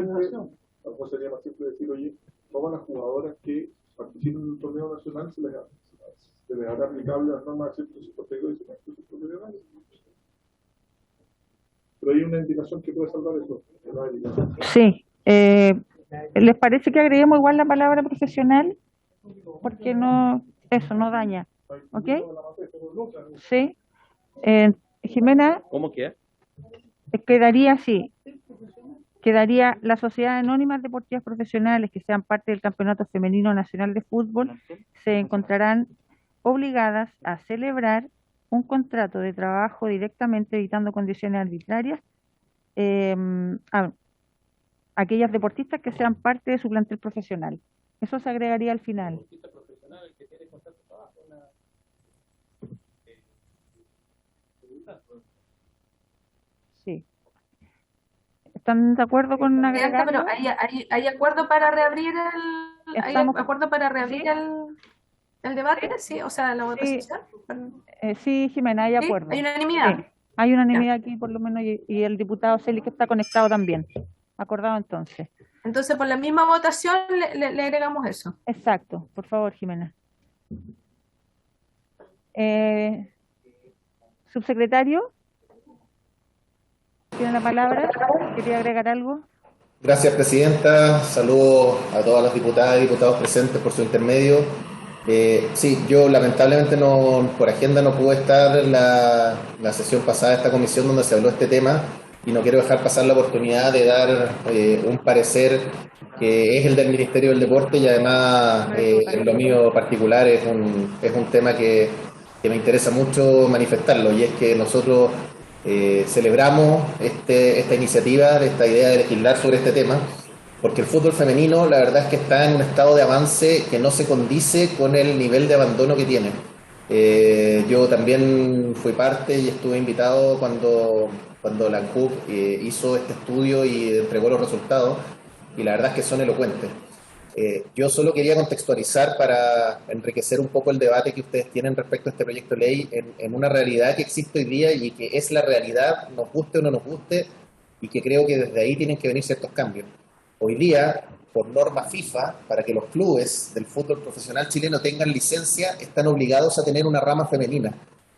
simple decir, oye, todas las jugadoras que participen en un torneo nacional se les hará aplicable las normas de ciertos hipotecos y semestres profesionales. Pero hay una indicación que puede salvar eso. Sí. ¿Les parece que agreguemos igual la palabra profesional? Porque no, eso no daña. ¿Ok? Sí. Jimena. ¿Cómo queda? Quedaría así. Quedaría las sociedades anónimas deportivas profesionales que sean parte del Campeonato Femenino Nacional de Fútbol se encontrarán obligadas a celebrar un contrato de trabajo directamente evitando condiciones arbitrarias a aquellas deportistas que sean parte de su plantel profesional. Eso se agregaría al final. Sí. ¿Están de acuerdo con agregarlo? Pero ¿hay acuerdo para reabrir ¿hay acuerdo para reabrir el debate? Sí, o sea, la votación. Sí, Jimena, hay acuerdo. ¿Hay unanimidad? Sí, hay unanimidad aquí por lo menos y el diputado Celis que está conectado también. Acordado entonces. Entonces, por la misma votación le agregamos eso. Exacto. Por favor, Jimena. Subsecretario, ¿tiene la palabra? ¿Quería agregar algo? Gracias, presidenta. Saludos a todas las diputadas y diputados presentes por su intermedio. Sí, yo lamentablemente por agenda no pude estar en la sesión pasada de esta comisión donde se habló de este tema y no quiero dejar pasar la oportunidad de dar un parecer que es el del Ministerio del Deporte y además en lo mío particular es un tema que me interesa mucho manifestarlo, y es que nosotros celebramos esta iniciativa, esta idea de legislar sobre este tema, porque el fútbol femenino la verdad es que está en un estado de avance que no se condice con el nivel de abandono que tiene. Yo también fui parte y estuve invitado cuando la ANJUF hizo este estudio y entregó los resultados, y la verdad es que son elocuentes. Yo solo quería contextualizar para enriquecer un poco el debate que ustedes tienen respecto a este proyecto de ley en una realidad que existe hoy día y que es la realidad, nos guste o no nos guste, y que creo que desde ahí tienen que venir ciertos cambios. Hoy día, por norma FIFA, para que los clubes del fútbol profesional chileno tengan licencia, están obligados a tener una rama femenina.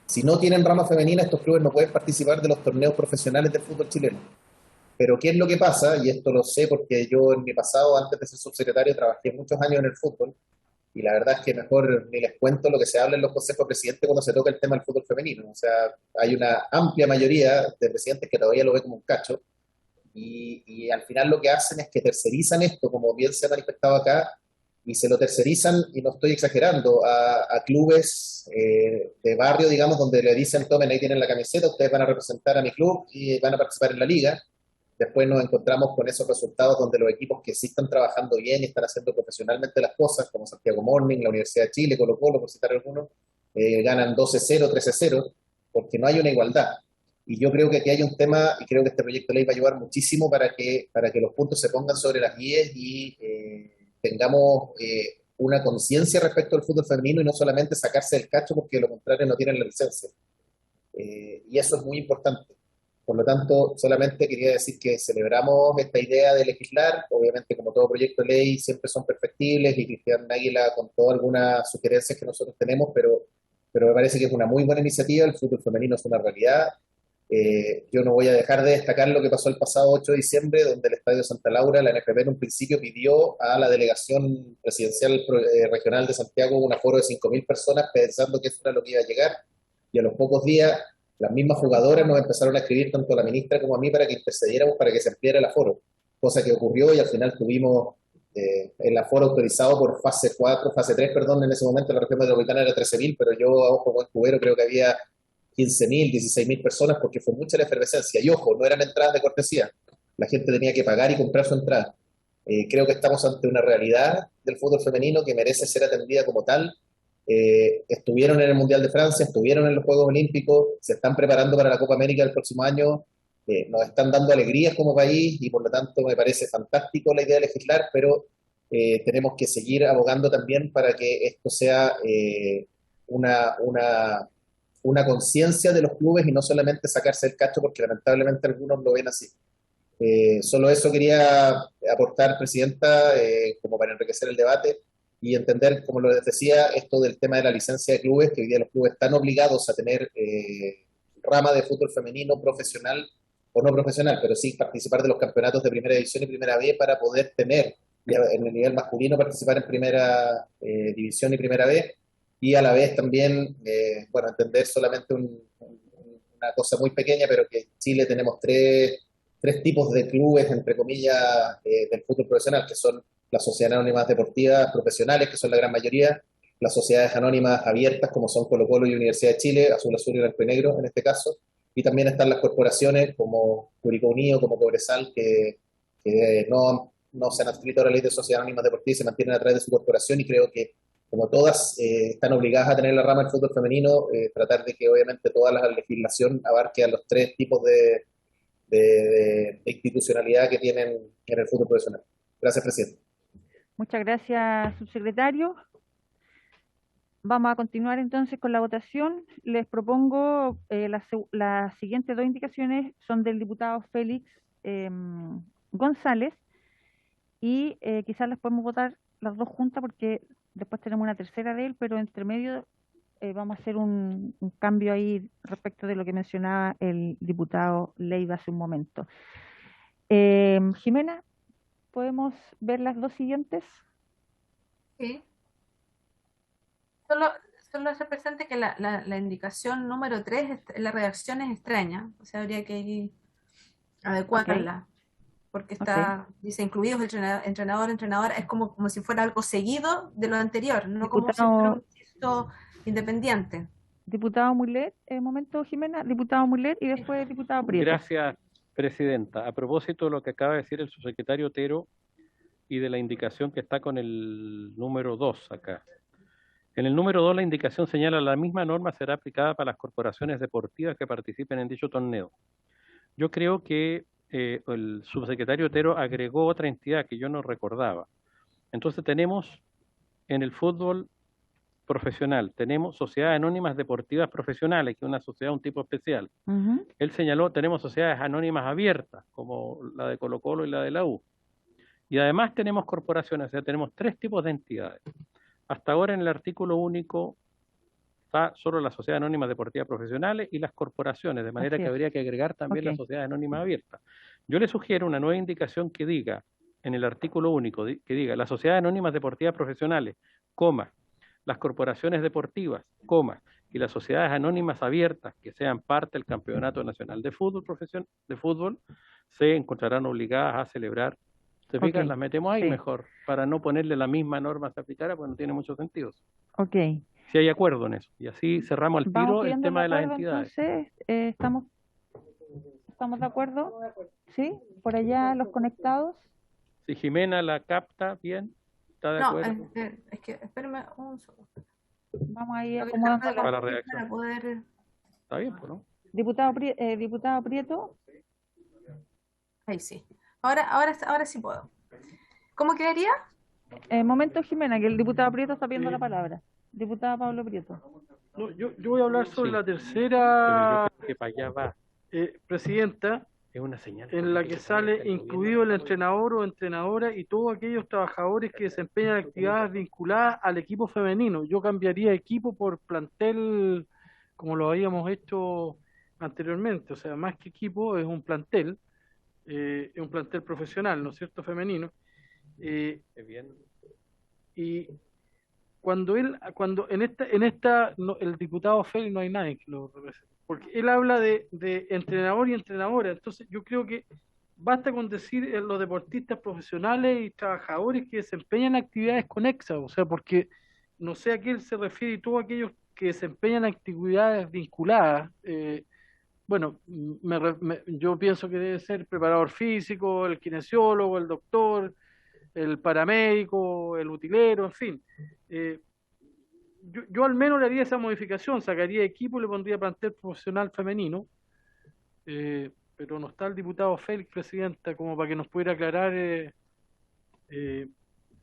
Si no tienen rama femenina, estos clubes no pueden participar de los torneos profesionales del fútbol chileno. Pero ¿qué es lo que pasa? Y esto lo sé porque yo en mi pasado, antes de ser subsecretario, trabajé muchos años en el fútbol, y la verdad es que mejor ni les cuento lo que se habla en los consejos de presidentes cuando se toca el tema del fútbol femenino. O sea, hay una amplia mayoría de presidentes que todavía lo ve como un cacho, y al final lo que hacen es que tercerizan esto, como bien se ha manifestado acá, y se lo tercerizan, y no estoy exagerando, a clubes de barrio, digamos, donde le dicen, tomen, ahí tienen la camiseta, ustedes van a representar a mi club y van a participar en la liga. Después nos encontramos con esos resultados donde los equipos que sí están trabajando bien y están haciendo profesionalmente las cosas, como Santiago Morning, la Universidad de Chile, Colo-Colo, por citar algunos, ganan 12-0, 13-0, porque no hay una igualdad. Y yo creo que aquí hay un tema, y creo que este proyecto de ley va a ayudar muchísimo para que los puntos se pongan sobre las IES y tengamos una conciencia respecto al fútbol femenino y no solamente sacarse del cacho porque de lo contrario no tienen la licencia. Y eso es muy importante. Por lo tanto, solamente quería decir que celebramos esta idea de legislar. Obviamente, como todo proyecto de ley, siempre son perfectibles, y Cristian Águila contó algunas sugerencias que nosotros tenemos, pero me parece que es una muy buena iniciativa. El fútbol femenino es una realidad. Yo no voy a dejar de destacar lo que pasó el pasado 8 de diciembre, donde el Estadio Santa Laura, la NFP en un principio pidió a la delegación presidencial regional de Santiago un aforo de 5.000 personas, pensando que eso era lo que iba a llegar. y a los pocos días las mismas jugadoras nos empezaron a escribir tanto a la ministra como a mí para que intercediéramos para que se ampliara el aforo, cosa que ocurrió y al final tuvimos el aforo autorizado por fase 4, fase 3, perdón, en ese momento la región metropolitana era 13.000, pero yo a ojo buen cubero creo que había 15.000, 16.000 personas porque fue mucha la efervescencia. Y ojo, no eran entradas de cortesía, la gente tenía que pagar y comprar su entrada. Creo que estamos ante una realidad del fútbol femenino que merece ser atendida como tal. Estuvieron en el Mundial de Francia, estuvieron en los Juegos Olímpicos, se están preparando para la Copa América del próximo año, nos están dando alegrías como país y por lo tanto me parece fantástico la idea de legislar, pero tenemos que seguir abogando también para que esto sea una, una, una conciencia de los clubes y no solamente sacarse el cacho porque lamentablemente algunos lo ven así. Solo eso quería aportar, Presidenta, como para enriquecer el debate y entender, como lo decía, esto del tema de la licencia de clubes, que hoy día los clubes están obligados a tener rama de fútbol femenino profesional o no profesional, pero sí participar de los campeonatos de primera división y primera B para poder tener en el nivel masculino participar en primera división y primera B y a la vez también, bueno, entender solamente una cosa muy pequeña, pero que en Chile tenemos tres tipos de clubes, entre comillas, del fútbol profesional, que son las sociedades anónimas deportivas profesionales, que son la gran mayoría, las sociedades anónimas abiertas, como son Colo Colo y Universidad de Chile, Azul Azul y Blanco y Negro en este caso, y también están las corporaciones como Curicó Unido, como Cobresal, que no se han adscrito a la ley de sociedades anónimas deportivas y se mantienen a través de su corporación, y creo que como todas están obligadas a tener la rama del fútbol femenino, tratar de que obviamente toda la legislación abarque a los tres tipos de institucionalidad que tienen en el fútbol profesional. Gracias, presidente. Muchas gracias, subsecretario. Vamos a continuar entonces con la votación. Les propongo las siguientes dos indicaciones son del diputado Félix González y quizás las podemos votar las dos juntas porque después tenemos una tercera de él, pero entre medio vamos a hacer un cambio ahí respecto de lo que mencionaba el diputado Leiva hace un momento. Jimena, ¿podemos ver las dos siguientes? Sí. Solo se presente que la indicación número 3, la redacción es extraña, o sea, habría que ir adecuarla, porque dice incluidos entrenador, entrenadora, es como si fuera algo seguido de lo anterior, no como si fuera un texto independiente. Diputado Mulet, momento Jimena, diputado Mulet y después diputado Prieto. Gracias, Presidenta. A propósito de lo que acaba de decir el subsecretario Otero y de la indicación que está con el número 2 acá. En el número 2 la indicación señala la misma norma será aplicada para las corporaciones deportivas que participen en dicho torneo. Yo creo que el subsecretario Otero agregó otra entidad que yo no recordaba. Entonces tenemos en el fútbol profesional, tenemos sociedades anónimas deportivas profesionales, que es una sociedad un tipo especial. Él señaló, tenemos sociedades anónimas abiertas, como la de Colo Colo y la de la U. Y además tenemos corporaciones, o sea, tenemos tres tipos de entidades. Hasta ahora en el artículo único está solo las sociedades anónimas deportivas profesionales y las corporaciones, de manera que habría que agregar también las sociedades anónimas abiertas. Yo le sugiero una nueva indicación que diga, en el artículo único, que diga las sociedades anónimas deportivas profesionales, coma, las corporaciones deportivas, coma, y las sociedades anónimas abiertas que sean parte del Campeonato Nacional de Fútbol, se encontrarán obligadas a celebrar. ¿Se fijan? Las metemos ahí mejor, para no ponerle la misma norma se aplicara, porque no tiene mucho sentido. Si hay acuerdo en eso. Y así cerramos al tiro el tema de las entidades. Entonces, ¿estamos de acuerdo? ¿Sí? Por allá los conectados. Si Jimena la capta bien, ¿está de acuerdo? Es que, espérame un segundo. Vamos ahí acomodando la redacción. Para poder... Está bien, pues, ¿no? Diputado Prieto. Ahí sí. Ahora sí puedo. ¿Cómo quedaría? Momento, Jimena, que el diputado Prieto está pidiendo la palabra. Diputado Pablo Prieto. No, yo voy a hablar sobre la tercera, que para allá va. Presidenta, es una señal en la que sale incluido el entrenador o entrenadora y todos aquellos trabajadores que desempeñan actividades vinculadas al equipo femenino. Yo cambiaría equipo por plantel, como lo habíamos hecho anteriormente, o sea, más que equipo es un plantel profesional, ¿no es cierto?, femenino. Y cuando el diputado Félix no hay nadie que lo represente, porque él habla de entrenador y entrenadora. Entonces yo creo que basta con decir los deportistas profesionales y trabajadores que desempeñan actividades conexas, o sea, porque no sé a qué él se refiere, y todos aquellos que desempeñan actividades vinculadas. Bueno, yo pienso que debe ser preparador físico, el kinesiólogo, el doctor, el paramédico, el utilero, en fin. Eh, yo al menos le haría esa modificación, sacaría equipo y le pondría plantel profesional femenino, pero no está el diputado Félix, presidenta, como para que nos pudiera aclarar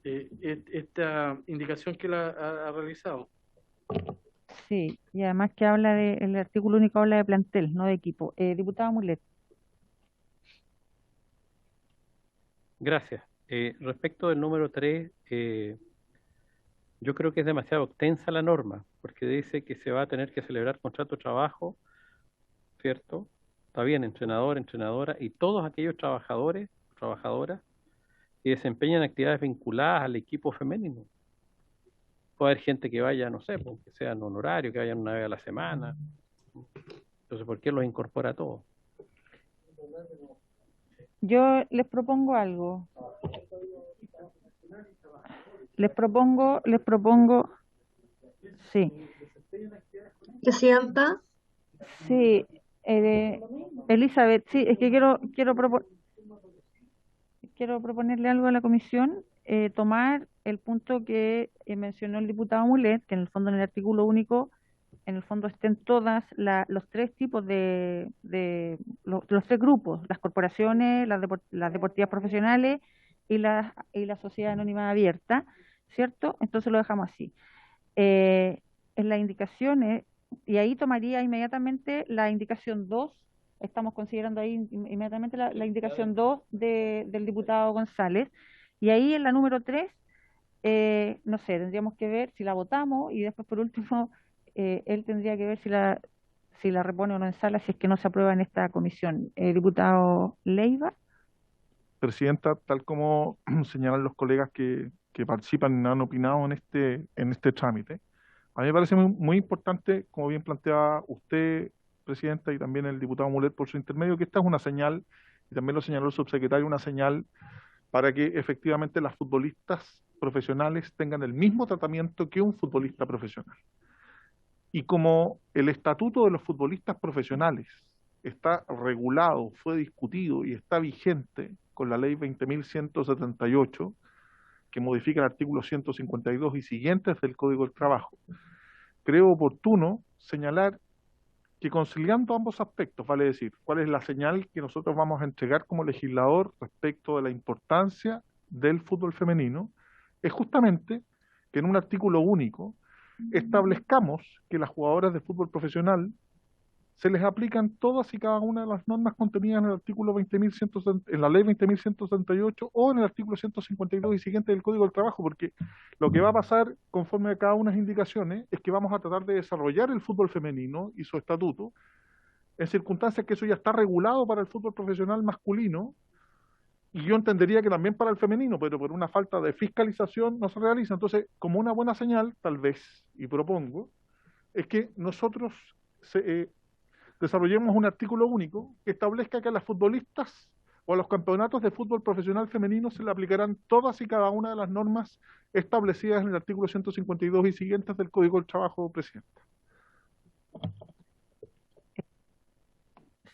esta indicación que él ha realizado. Sí, y además que habla el artículo único habla de plantel, no de equipo. Diputado Mulet. Gracias. Respecto del número 3, yo creo que es demasiado extensa la norma, porque dice que se va a tener que celebrar contrato de trabajo, ¿cierto? Está bien, entrenador, entrenadora, y todos aquellos trabajadores, trabajadoras, que desempeñan actividades vinculadas al equipo femenino. Puede haber gente que vaya, no sé, que sean honorarios, que vayan una vez a la semana. Entonces, ¿por qué los incorpora a todos? Yo les propongo algo. Les propongo, sí, Presidenta, sí, Elizabeth, sí, es que quiero proponerle algo a la comisión, tomar el punto que mencionó el diputado Mulet, que en el fondo en el artículo único, en el fondo estén todas los tres tipos los tres grupos, las corporaciones, las deportivas profesionales y la sociedad anónima abierta, ¿cierto? Entonces lo dejamos así. En las indicaciones, y ahí tomaría inmediatamente la indicación 2, estamos considerando ahí inmediatamente la indicación 2 del diputado González, y ahí en la número 3, no sé, tendríamos que ver si la votamos, y después por último, él tendría que ver si la repone o no en sala, si es que no se aprueba en esta comisión. Diputado Leiva. Presidenta, tal como señalan los colegas que participan y han opinado en este trámite, a mí me parece muy importante, como bien planteaba usted, Presidenta, y también el diputado Mulet por su intermedio, que esta es una señal, y también lo señaló el subsecretario, una señal para que efectivamente las futbolistas profesionales tengan el mismo tratamiento que un futbolista profesional. Y como el estatuto de los futbolistas profesionales está regulado, fue discutido y está vigente con la ley 20.178, que modifica el artículo 152 y siguientes del Código del Trabajo, creo oportuno señalar que conciliando ambos aspectos, vale decir, cuál es la señal que nosotros vamos a entregar como legislador respecto de la importancia del fútbol femenino, es justamente que en un artículo único establezcamos que las jugadoras de fútbol profesional se les aplican todas y cada una de las normas contenidas en el artículo 20.100, en la ley 20.178 o en el artículo 152 y siguiente del Código del Trabajo, porque lo que va a pasar conforme a cada una de las indicaciones es que vamos a tratar de desarrollar el fútbol femenino y su estatuto en circunstancias que eso ya está regulado para el fútbol profesional masculino, y yo entendería que también para el femenino, pero por una falta de fiscalización no se realiza. Entonces, como una buena señal, tal vez, y propongo, es que nosotros desarrollemos un artículo único que establezca que a las futbolistas o a los campeonatos de fútbol profesional femenino se le aplicarán todas y cada una de las normas establecidas en el artículo 152 y siguientes del Código del Trabajo, Presidenta.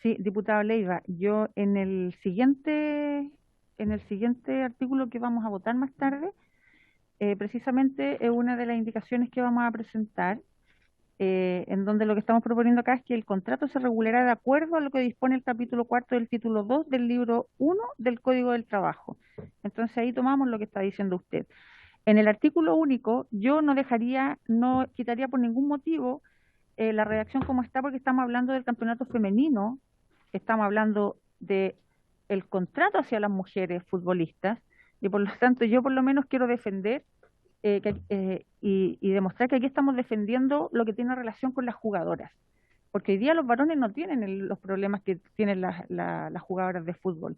Sí, diputado Leiva, yo en el siguiente artículo que vamos a votar más tarde, precisamente es una de las indicaciones que vamos a presentar, en donde lo que estamos proponiendo acá es que el contrato se regulará de acuerdo a lo que dispone el capítulo 4 del título 2 del libro 1 del Código del Trabajo. Entonces ahí tomamos lo que está diciendo usted. En el artículo único yo no quitaría por ningún motivo la redacción como está, porque estamos hablando del campeonato femenino, estamos hablando de el contrato hacia las mujeres futbolistas, y por lo tanto yo por lo menos quiero defender y demostrar que aquí estamos defendiendo lo que tiene relación con las jugadoras, porque hoy día los varones no tienen los problemas que tienen las jugadoras de fútbol.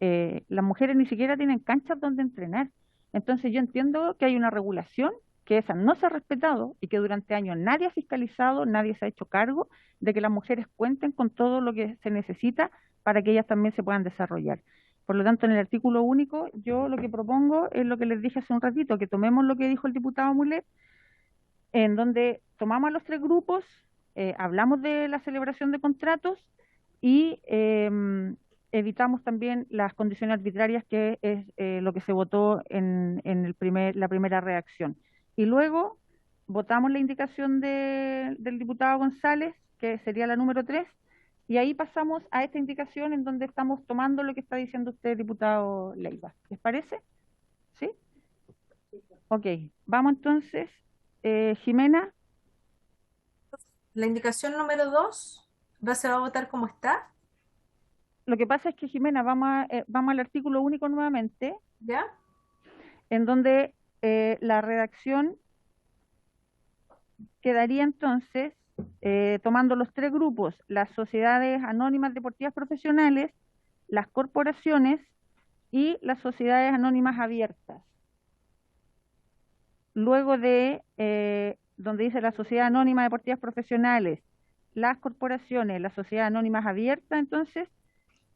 Las mujeres ni siquiera tienen canchas donde entrenar. Entonces yo entiendo que hay una regulación que esa no se ha respetado y que durante años nadie ha fiscalizado, nadie se ha hecho cargo de que las mujeres cuenten con todo lo que se necesita para que ellas también se puedan desarrollar. Por lo tanto, en el artículo único, yo lo que propongo es lo que les dije hace un ratito, que tomemos lo que dijo el diputado Mulet, en donde tomamos a los tres grupos, hablamos de la celebración de contratos y evitamos también las condiciones arbitrarias, que es lo que se votó en la primera redacción. Y luego votamos la indicación del diputado González, que sería la número 3, y ahí pasamos a esta indicación en donde estamos tomando lo que está diciendo usted, diputado Leiva. ¿Les parece? ¿Sí? Ok, vamos entonces. Jimena. La indicación número 2 se va a votar como está. Lo que pasa es que, Jimena, vamos al artículo único nuevamente, ¿ya? En donde la redacción quedaría entonces, tomando los tres grupos: las sociedades anónimas deportivas profesionales, las corporaciones y las sociedades anónimas abiertas. Luego de donde dice la sociedad anónima deportivas profesionales, las corporaciones, las sociedades anónimas abiertas, entonces,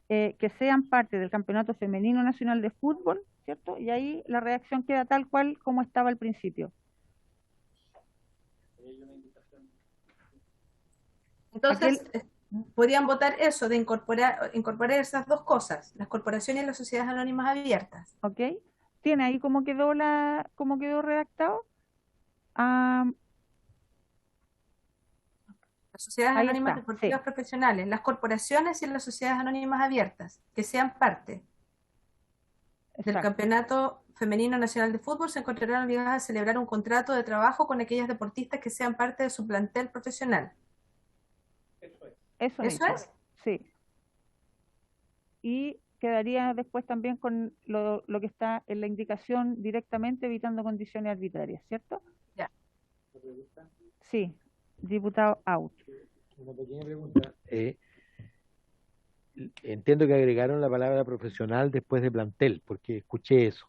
que sean parte del Campeonato Femenino Nacional de Fútbol, ¿cierto? Y ahí la redacción queda tal cual como estaba al principio. Entonces, podrían votar eso, de incorporar esas dos cosas, las corporaciones y las sociedades anónimas abiertas. ¿Ok? ¿Tiene ahí cómo quedó redactado? Las sociedades Ahí anónimas está, deportivas sí. profesionales, las corporaciones y las sociedades anónimas abiertas, que sean parte del Campeonato Femenino Nacional de Fútbol, se encontrarán obligadas a celebrar un contrato de trabajo con aquellas deportistas que sean parte de su plantel profesional. ¿Eso es? Sí. Y quedaría después también con lo que está en la indicación directamente, evitando condiciones arbitrarias, ¿cierto? Ya. Sí, diputado Out. Una pequeña pregunta. Entiendo que agregaron la palabra profesional después de plantel, porque escuché eso.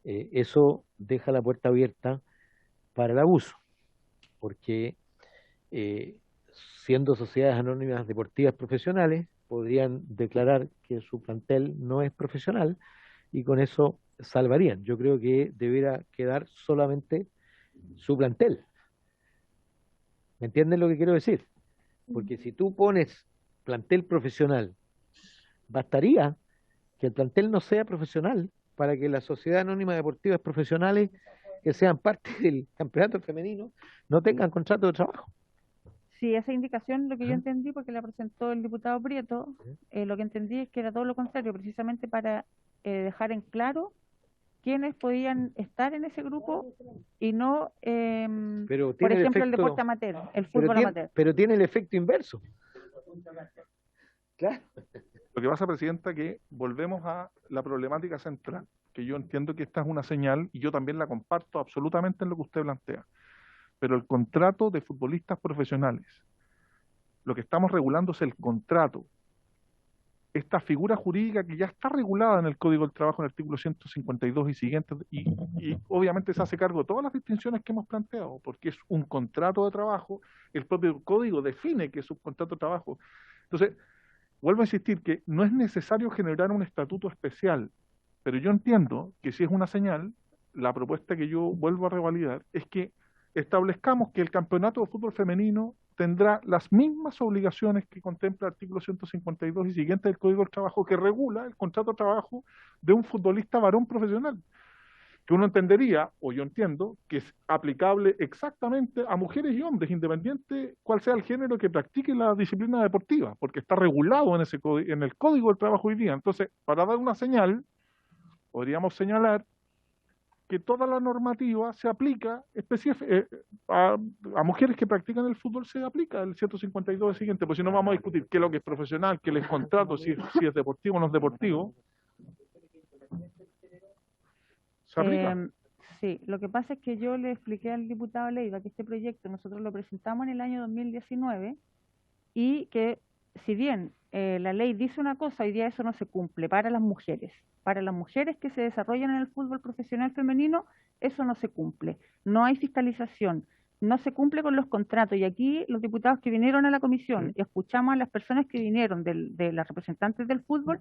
Eso deja la puerta abierta para el abuso, porque siendo sociedades anónimas deportivas profesionales, podrían declarar que su plantel no es profesional y con eso salvarían. Yo creo que debiera quedar solamente su plantel. ¿Me entienden lo que quiero decir? Porque si tú pones plantel profesional, bastaría que el plantel no sea profesional para que las sociedades anónimas deportivas profesionales que sean parte del campeonato femenino no tengan contrato de trabajo. Sí, esa indicación, lo que yo entendí, porque la presentó el diputado Prieto, lo que entendí es que era todo lo contrario, precisamente para dejar en claro quiénes podían estar en ese grupo y no, por ejemplo, el deporte amateur, el fútbol amateur. Pero tiene el efecto inverso. Claro. Lo que pasa, Presidenta, que volvemos a la problemática central, que yo entiendo que esta es una señal y yo también la comparto absolutamente en lo que usted plantea. Pero el contrato de futbolistas profesionales, lo que estamos regulando es el contrato. Esta figura jurídica que ya está regulada en el Código del Trabajo en el artículo 152 y siguientes, y obviamente se hace cargo de todas las distinciones que hemos planteado, porque es un contrato de trabajo, el propio Código define que es un contrato de trabajo. Entonces, vuelvo a insistir que no es necesario generar un estatuto especial, pero yo entiendo que si es una señal, la propuesta que yo vuelvo a revalidar es que establezcamos que el campeonato de fútbol femenino tendrá las mismas obligaciones que contempla el artículo 152 y siguiente del Código del Trabajo, que regula el contrato de trabajo de un futbolista varón profesional, que uno entendería, o yo entiendo, que es aplicable exactamente a mujeres y hombres, independiente cuál sea el género que practique la disciplina deportiva, porque está regulado en el Código del Trabajo hoy día. Entonces, para dar una señal, podríamos señalar que toda la normativa se aplica a mujeres que practican el fútbol, se aplica el 152 siguiente, pues si no vamos a discutir qué es lo que es profesional, qué es contrato, si es deportivo o no es deportivo. ¿Se aplica? Sí, lo que pasa es que yo le expliqué al diputado Leiva que este proyecto nosotros lo presentamos en el año 2019 y que si bien la ley dice una cosa, hoy día eso no se cumple para las mujeres. Para las mujeres que se desarrollan en el fútbol profesional femenino, eso no se cumple. No hay fiscalización, no se cumple con los contratos. Y aquí los diputados que vinieron a la comisión, escuchamos a las personas que vinieron de las representantes del fútbol,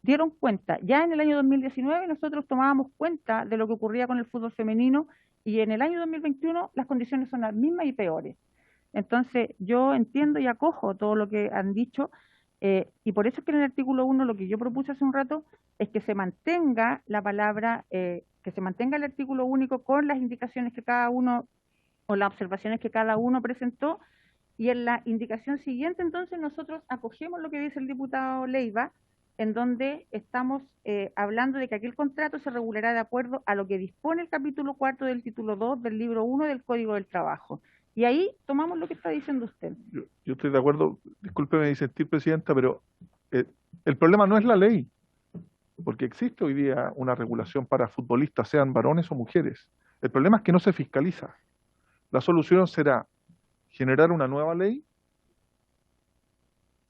dieron cuenta. Ya en el año 2019 nosotros tomábamos cuenta de lo que ocurría con el fútbol femenino y en el año 2021 las condiciones son las mismas y peores. Entonces yo entiendo y acojo todo lo que han dicho y por eso es que en el artículo 1 lo que yo propuse hace un rato es que se mantenga la palabra, que se mantenga el artículo único con las indicaciones que cada uno o las observaciones que cada uno presentó y en la indicación siguiente entonces nosotros acogemos lo que dice el diputado Leiva en donde estamos hablando de que aquel contrato se regulará de acuerdo a lo que dispone el capítulo 4 del título 2 del libro 1 del Código del Trabajo. Y ahí tomamos lo que está diciendo usted. Yo estoy de acuerdo, discúlpeme disentir, presidenta, pero el problema no es la ley, porque existe hoy día una regulación para futbolistas, sean varones o mujeres. El problema es que no se fiscaliza. La solución será generar una nueva ley,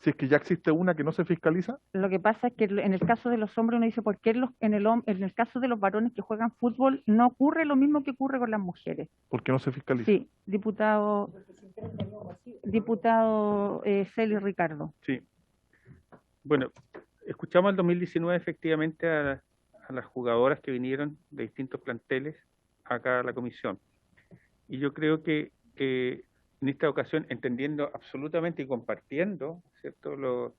si es que ya existe una que no se fiscaliza. Lo que pasa es que en el caso de los hombres uno dice, ¿por qué en el caso de los varones que juegan fútbol no ocurre lo mismo que ocurre con las mujeres? ¿Por qué no se fiscaliza? Sí, diputado Celi Ricardo. Sí. Bueno, escuchamos el 2019 efectivamente a las jugadoras que vinieron de distintos planteles acá a la comisión. Y yo creo que en esta ocasión, entendiendo absolutamente y compartiendo, ¿cierto?, lo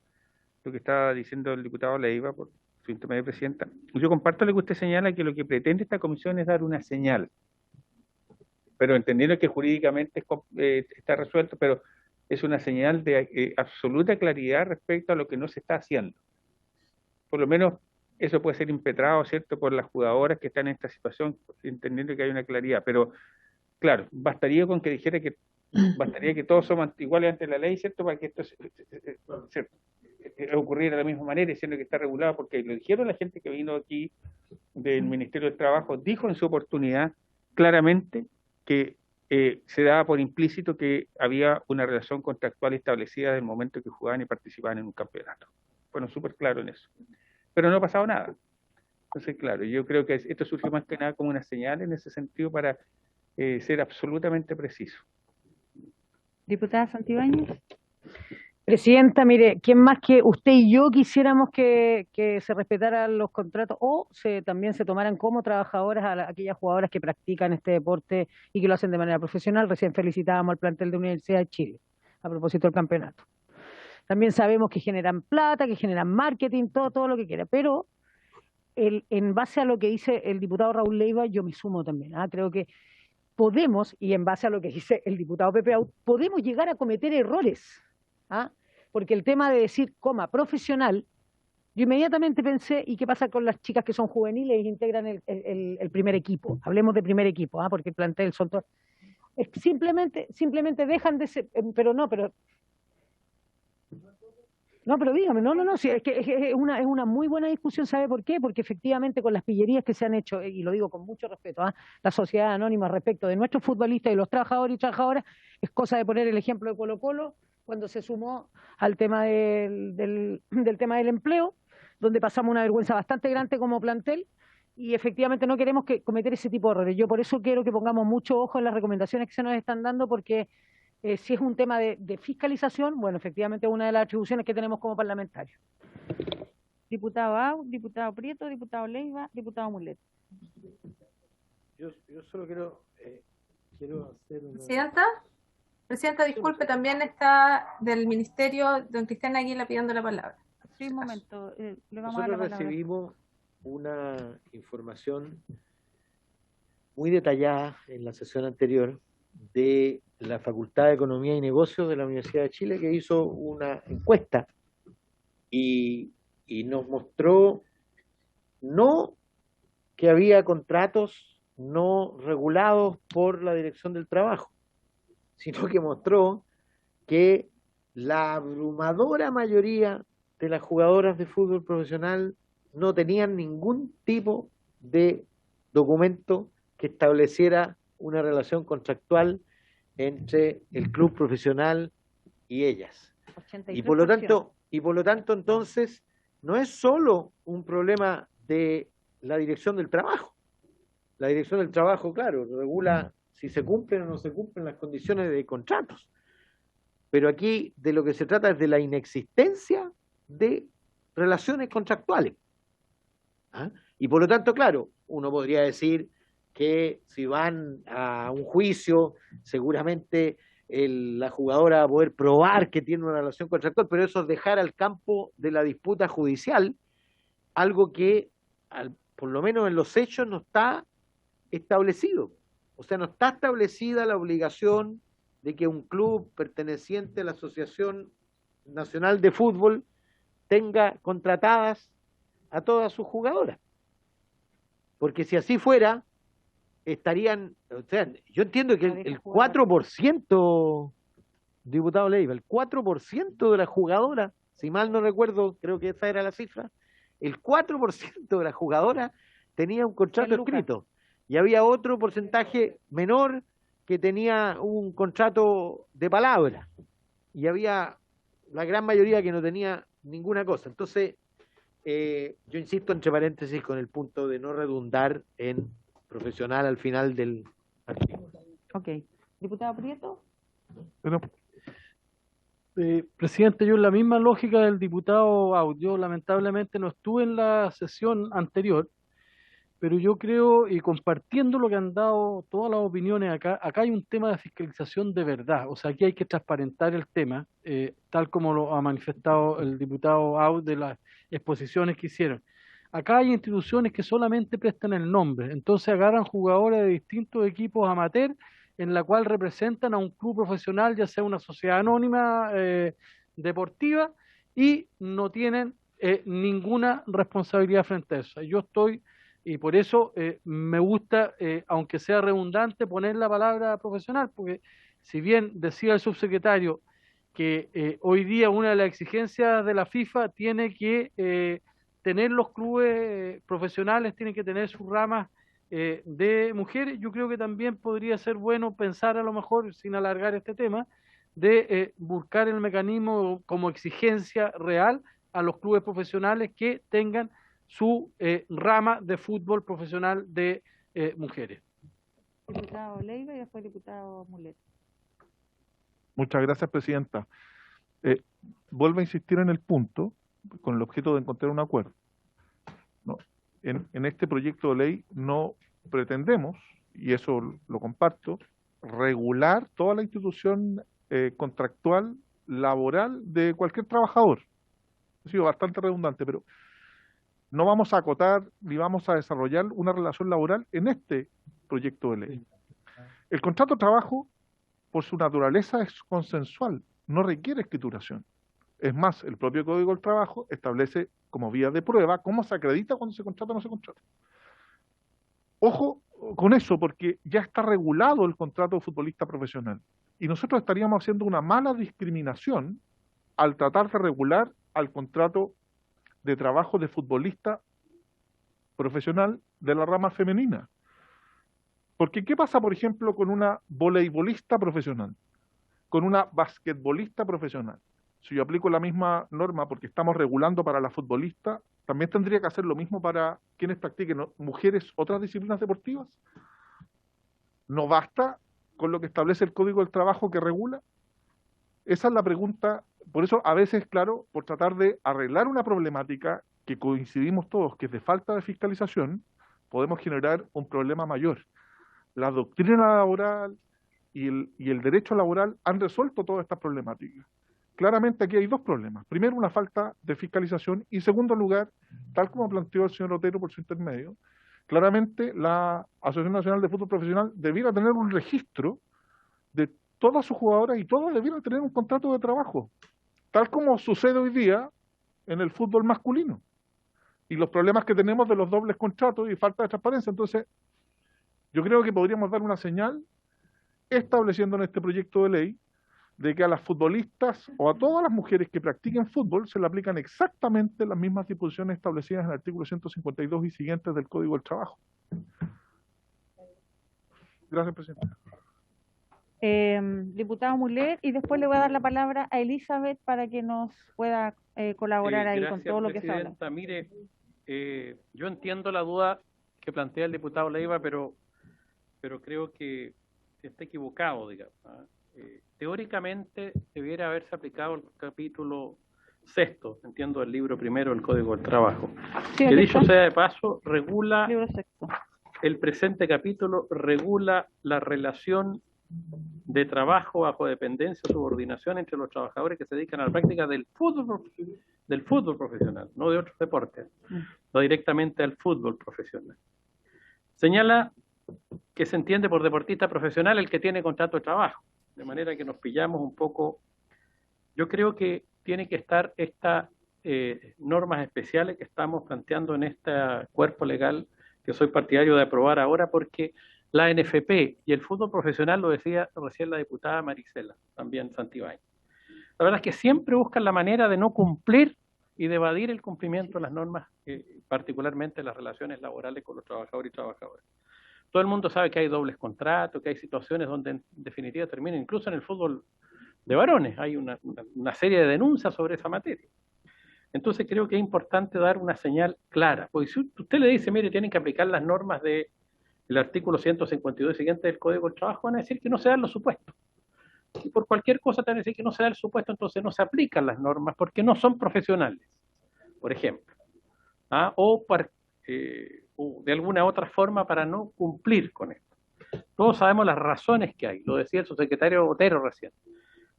que estaba diciendo el diputado Leiva, por su intermedio presidenta, yo comparto lo que usted señala, que lo que pretende esta comisión es dar una señal, pero entendiendo que jurídicamente está resuelto, pero es una señal de absoluta claridad respecto a lo que no se está haciendo. Por lo menos eso puede ser impetrado, ¿cierto?, por las jugadoras que están en esta situación, entendiendo que hay una claridad, pero claro, bastaría que todos somos iguales ante la ley, ¿cierto?, para que esto ocurriera de la misma manera, siendo que está regulado, porque lo dijeron la gente que vino aquí del Ministerio del Trabajo, dijo en su oportunidad claramente que se daba por implícito que había una relación contractual establecida desde el momento que jugaban y participaban en un campeonato. Bueno, súper claro en eso. Pero no ha pasado nada. Entonces, claro, yo creo que esto surge más que nada como una señal en ese sentido para ser absolutamente preciso. Diputada Santibáñez. Presidenta, mire, ¿quién más que usted y yo quisiéramos que se respetaran los contratos o también se tomaran como trabajadoras a aquellas jugadoras que practican este deporte y que lo hacen de manera profesional? Recién felicitábamos al plantel de Universidad de Chile a propósito del campeonato. También sabemos que generan plata, que generan marketing, todo lo que quiera, pero en base a lo que dice el diputado Raúl Leiva, yo me sumo también. Creo que podemos, y en base a lo que dice el diputado Pepe Out, podemos llegar a cometer errores. Porque el tema de decir, profesional, yo inmediatamente pensé, ¿y qué pasa con las chicas que son juveniles y integran el primer equipo? Hablemos de primer equipo, porque el plantel son todos... Simplemente dejan de ser, pero dígame, no, sí, es que es una muy buena discusión, ¿sabe por qué? Porque efectivamente con las pillerías que se han hecho, y lo digo con mucho respeto, la sociedad anónima respecto de nuestros futbolistas y los trabajadores y trabajadoras, es cosa de poner el ejemplo de Colo-Colo, cuando se sumó al tema del tema del empleo, donde pasamos una vergüenza bastante grande como plantel, y efectivamente no queremos cometer ese tipo de errores. Yo por eso quiero que pongamos mucho ojo en las recomendaciones que se nos están dando, porque si es un tema de fiscalización, bueno, efectivamente es una de las atribuciones que tenemos como parlamentarios. Diputado Au, diputado Prieto, diputado Leiva, diputado Mulet. Yo solo quiero hacer una... Presidenta, disculpe, también está del Ministerio don Cristian Águila pidiendo la palabra. Sí, un momento, le vamos a dar la Nosotros palabra. recibimos una información muy detallada en la sesión anterior de la Facultad de Economía y Negocios de la Universidad de Chile, que hizo una encuesta y nos mostró no que había contratos no regulados por la Dirección del Trabajo, sino que mostró que la abrumadora mayoría de las jugadoras de fútbol profesional no tenían ningún tipo de documento que estableciera una relación contractual entre el club profesional y ellas. 83%. Y por lo tanto, Y por lo tanto, entonces, no es solo un problema de la dirección del trabajo. La dirección del trabajo, claro, regula si se cumplen o no se cumplen las condiciones de contratos. Pero aquí de lo que se trata es de la inexistencia de relaciones contractuales. ¿Ah? Y por lo tanto, claro, uno podría decir que si van a un juicio, seguramente la jugadora va a poder probar que tiene una relación contractual, pero eso es dejar al campo de la disputa judicial algo que, por lo menos en los hechos, no está establecido. O sea, no está establecida la obligación de que un club perteneciente a la Asociación Nacional de Fútbol tenga contratadas a todas sus jugadoras. Porque si así fuera, estarían, o sea, yo entiendo que el 4%, diputado Leiva, el 4% de las jugadoras, si mal no recuerdo, creo que esa era la cifra, el 4% de las jugadoras tenía un contrato escrito y había otro porcentaje menor que tenía un contrato de palabra y había la gran mayoría que no tenía ninguna cosa. Entonces, yo insisto entre paréntesis con el punto de no redundar en profesional al final del artículo. Ok. Diputado Prieto. Pero, presidente, yo en la misma lógica del diputado Audio, lamentablemente no estuve en la sesión anterior, pero yo creo, y compartiendo lo que han dado todas las opiniones acá hay un tema de fiscalización de verdad. O sea, aquí hay que transparentar el tema, tal como lo ha manifestado el diputado Audio de las exposiciones que hicieron. Acá hay instituciones que solamente prestan el nombre, entonces agarran jugadores de distintos equipos amateur en la cual representan a un club profesional, ya sea una sociedad anónima deportiva, y no tienen ninguna responsabilidad frente a eso. Yo estoy, y por eso me gusta, aunque sea redundante, poner la palabra profesional, porque si bien decía el subsecretario que hoy día una de las exigencias de la FIFA tiene que tener los clubes profesionales, tienen que tener sus ramas de mujeres, yo creo que también podría ser bueno pensar, a lo mejor, sin alargar este tema, de buscar el mecanismo como exigencia real a los clubes profesionales que tengan su rama de fútbol profesional de mujeres. Diputado Leiva y después diputado Mulet. muchas gracias, presidenta. Vuelvo a insistir en el punto, con el objeto de encontrar un acuerdo. ¿No? En este proyecto de ley no pretendemos, y eso lo comparto, regular toda la institución contractual laboral de cualquier trabajador. Ha sido bastante redundante, pero no vamos a acotar ni vamos a desarrollar una relación laboral en este proyecto de ley. El contrato de trabajo, por su naturaleza, es consensual, no requiere escrituración. Es más, el propio Código del Trabajo establece como vía de prueba cómo se acredita cuando se contrata o no se contrata. Ojo con eso, porque ya está regulado el contrato de futbolista profesional. Y nosotros estaríamos haciendo una mala discriminación al tratar de regular al contrato de trabajo de futbolista profesional de la rama femenina. Porque ¿qué pasa, por ejemplo, con una voleibolista profesional? Con una basquetbolista profesional. Si yo aplico la misma norma porque estamos regulando para la futbolista, ¿también tendría que hacer lo mismo para quienes practiquen mujeres otras disciplinas deportivas? ¿No basta con lo que establece el Código del Trabajo que regula? Esa es la pregunta. Por eso, a veces, claro, por tratar de arreglar una problemática que coincidimos todos, que es de falta de fiscalización, podemos generar un problema mayor. La doctrina laboral y el derecho laboral han resuelto todas estas problemáticas. Claramente aquí hay dos problemas. Primero, una falta de fiscalización y, en segundo lugar, tal como planteó el señor Otero por su intermedio, claramente la Asociación Nacional de Fútbol Profesional debiera tener un registro de todas sus jugadoras y todas debieran tener un contrato de trabajo, tal como sucede hoy día en el fútbol masculino. Y los problemas que tenemos de los dobles contratos y falta de transparencia. Entonces, yo creo que podríamos dar una señal estableciendo en este proyecto de ley de que a las futbolistas o a todas las mujeres que practiquen fútbol se le aplican exactamente las mismas disposiciones establecidas en el artículo 152 y siguientes del Código del Trabajo. Gracias, presidenta. Diputado Mulet, y después le voy a dar la palabra a Elizabeth para que nos pueda colaborar ahí con Gracias, todo lo que se habla. presidenta. Mire, yo entiendo la duda que plantea el diputado Leiva, pero creo que está equivocado, digamos. Teóricamente debiera haberse aplicado el capítulo sexto, entiendo, el libro primero del Código del Trabajo, Sí, que aquí dicho está. sea de paso, regula, Libro sexto. el presente capítulo regula la relación de trabajo bajo dependencia o subordinación entre los trabajadores que se dedican a la práctica del fútbol profesional, no de otros deportes, no directamente al fútbol profesional. Señala que se entiende por deportista profesional el que tiene contrato de trabajo, de manera que nos pillamos un poco. Yo creo que tiene que estar estas normas especiales que estamos planteando en este cuerpo legal que soy partidario de aprobar ahora, porque la NFP y el fútbol profesional, lo decía recién la diputada Marisela, también Santibáñez. La verdad es que siempre buscan la manera de no cumplir y de evadir el cumplimiento de las normas, particularmente las relaciones laborales con los trabajadores y trabajadoras. Todo el mundo sabe que hay dobles contratos, que hay situaciones donde en definitiva termina, incluso en el fútbol de varones, hay una serie de denuncias sobre esa materia. Entonces creo que es importante dar una señal clara, porque si usted le dice, mire, tienen que aplicar las normas del artículo 152 y siguiente del Código del Trabajo, van a decir que no se dan los supuestos. Y por cualquier cosa te van a decir que no se da el supuesto, entonces no se aplican las normas porque no son profesionales, por ejemplo. O de alguna otra forma para no cumplir con esto. Todos sabemos las razones que hay, lo decía el subsecretario Otero recién.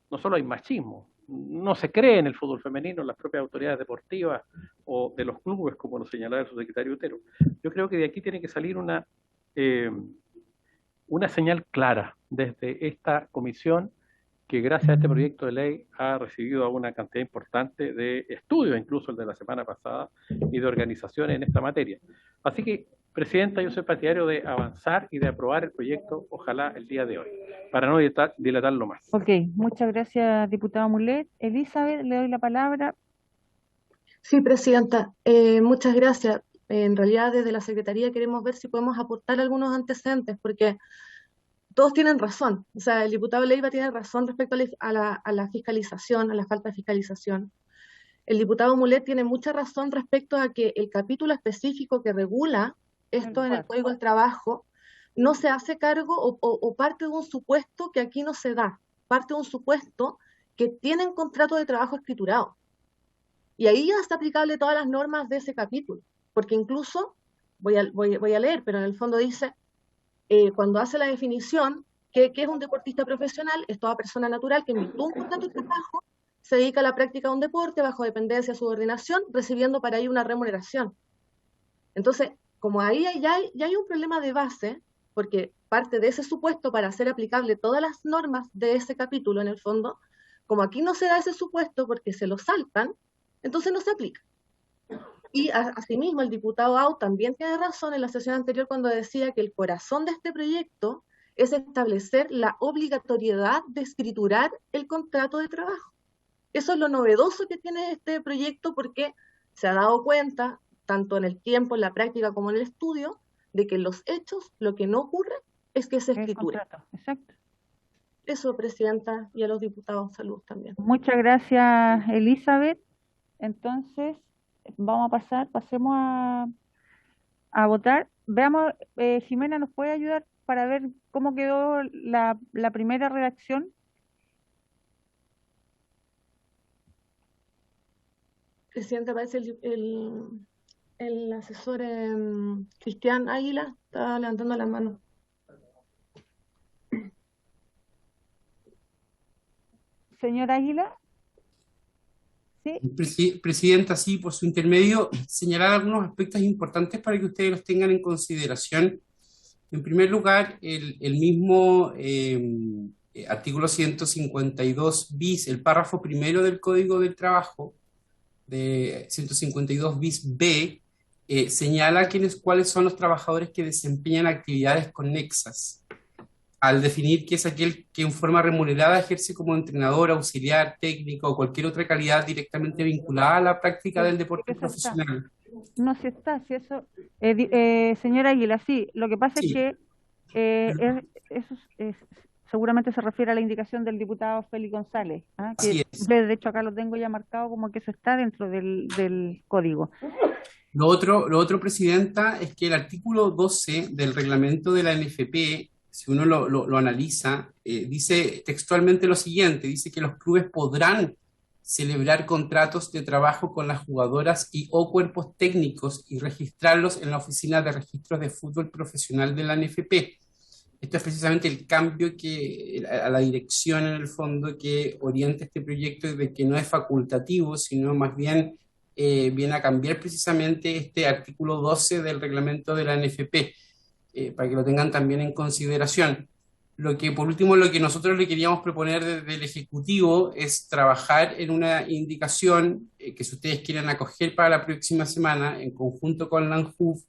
No solo hay machismo, no se cree en el fútbol femenino, en las propias autoridades deportivas o de los clubes, como lo señalaba el subsecretario Otero. Yo creo que de aquí tiene que salir una señal clara desde esta comisión, que gracias a este proyecto de ley ha recibido una cantidad importante de estudios, incluso el de la semana pasada, y de organizaciones en esta materia. Así que, presidenta, yo soy partidario de avanzar y de aprobar el proyecto, ojalá el día de hoy, para no dilatarlo más. Ok, muchas gracias, diputado Mulet. Elizabeth, le doy la palabra. Sí, presidenta, muchas gracias. En realidad, desde la Secretaría queremos ver si podemos aportar algunos antecedentes, porque todos tienen razón. O sea, el diputado Leiva tiene razón respecto a la fiscalización, a la falta de fiscalización. El diputado Mulet tiene mucha razón respecto a que el capítulo específico que regula esto en el Código del Trabajo no se hace cargo o parte de un supuesto que aquí no se da, parte de un supuesto que tienen contrato de trabajo escriturado. Y ahí ya está aplicable todas las normas de ese capítulo, porque incluso, voy a leer, pero en el fondo dice, cuando hace la definición, que es un deportista profesional, es toda persona natural que en virtud de un contrato de trabajo se dedica a la práctica de un deporte bajo dependencia, subordinación, recibiendo para ello una remuneración. Entonces, como ahí ya hay un problema de base, porque parte de ese supuesto para hacer aplicable todas las normas de ese capítulo, en el fondo, como aquí no se da ese supuesto porque se lo saltan, entonces no se aplica. Y asimismo el diputado Au también tiene razón en la sesión anterior cuando decía que el corazón de este proyecto es establecer la obligatoriedad de escriturar el contrato de trabajo. Eso es lo novedoso que tiene este proyecto, porque se ha dado cuenta, tanto en el tiempo, en la práctica como en el estudio, de que en los hechos lo que no ocurre es que se escritura. Exacto. Eso, presidenta, y a los diputados, salud también. Muchas gracias, Elizabeth. Entonces, pasemos a votar. Veamos, Jimena, ¿nos puede ayudar para ver cómo quedó la primera redacción? Presidenta, parece el asesor Cristian Águila está levantando la mano. Señor Águila. Sí. Presidenta, sí, por su intermedio, señalar algunos aspectos importantes para que ustedes los tengan en consideración. En primer lugar, el mismo artículo 152 bis, el párrafo primero del Código del Trabajo, de 152 bis B, señala cuáles son los trabajadores que desempeñan actividades conexas, al definir que es aquel que en forma remunerada ejerce como entrenador, auxiliar, técnico o cualquier otra calidad directamente vinculada a la práctica del deporte profesional. No, si está, si eso, señora Águila, sí, lo que pasa es que seguramente se refiere a la indicación del diputado Félix González, ¿ah? Así Que es. de hecho acá lo tengo ya marcado como que eso está dentro del código. Lo otro, Presidenta, es que el artículo 12 del reglamento de la NFP, si uno lo analiza, dice textualmente lo siguiente, dice que los clubes podrán celebrar contratos de trabajo con las jugadoras y o cuerpos técnicos y registrarlos en la Oficina de Registros de Fútbol Profesional de la NFP. Esto es precisamente el cambio a la dirección en el fondo que orienta este proyecto de que no es facultativo, sino más bien viene a cambiar precisamente este artículo 12 del reglamento de la NFP, para que lo tengan también en consideración. Por último, lo que nosotros le queríamos proponer desde el Ejecutivo es trabajar en una indicación que si ustedes quieren acoger para la próxima semana, en conjunto con la ANJUF,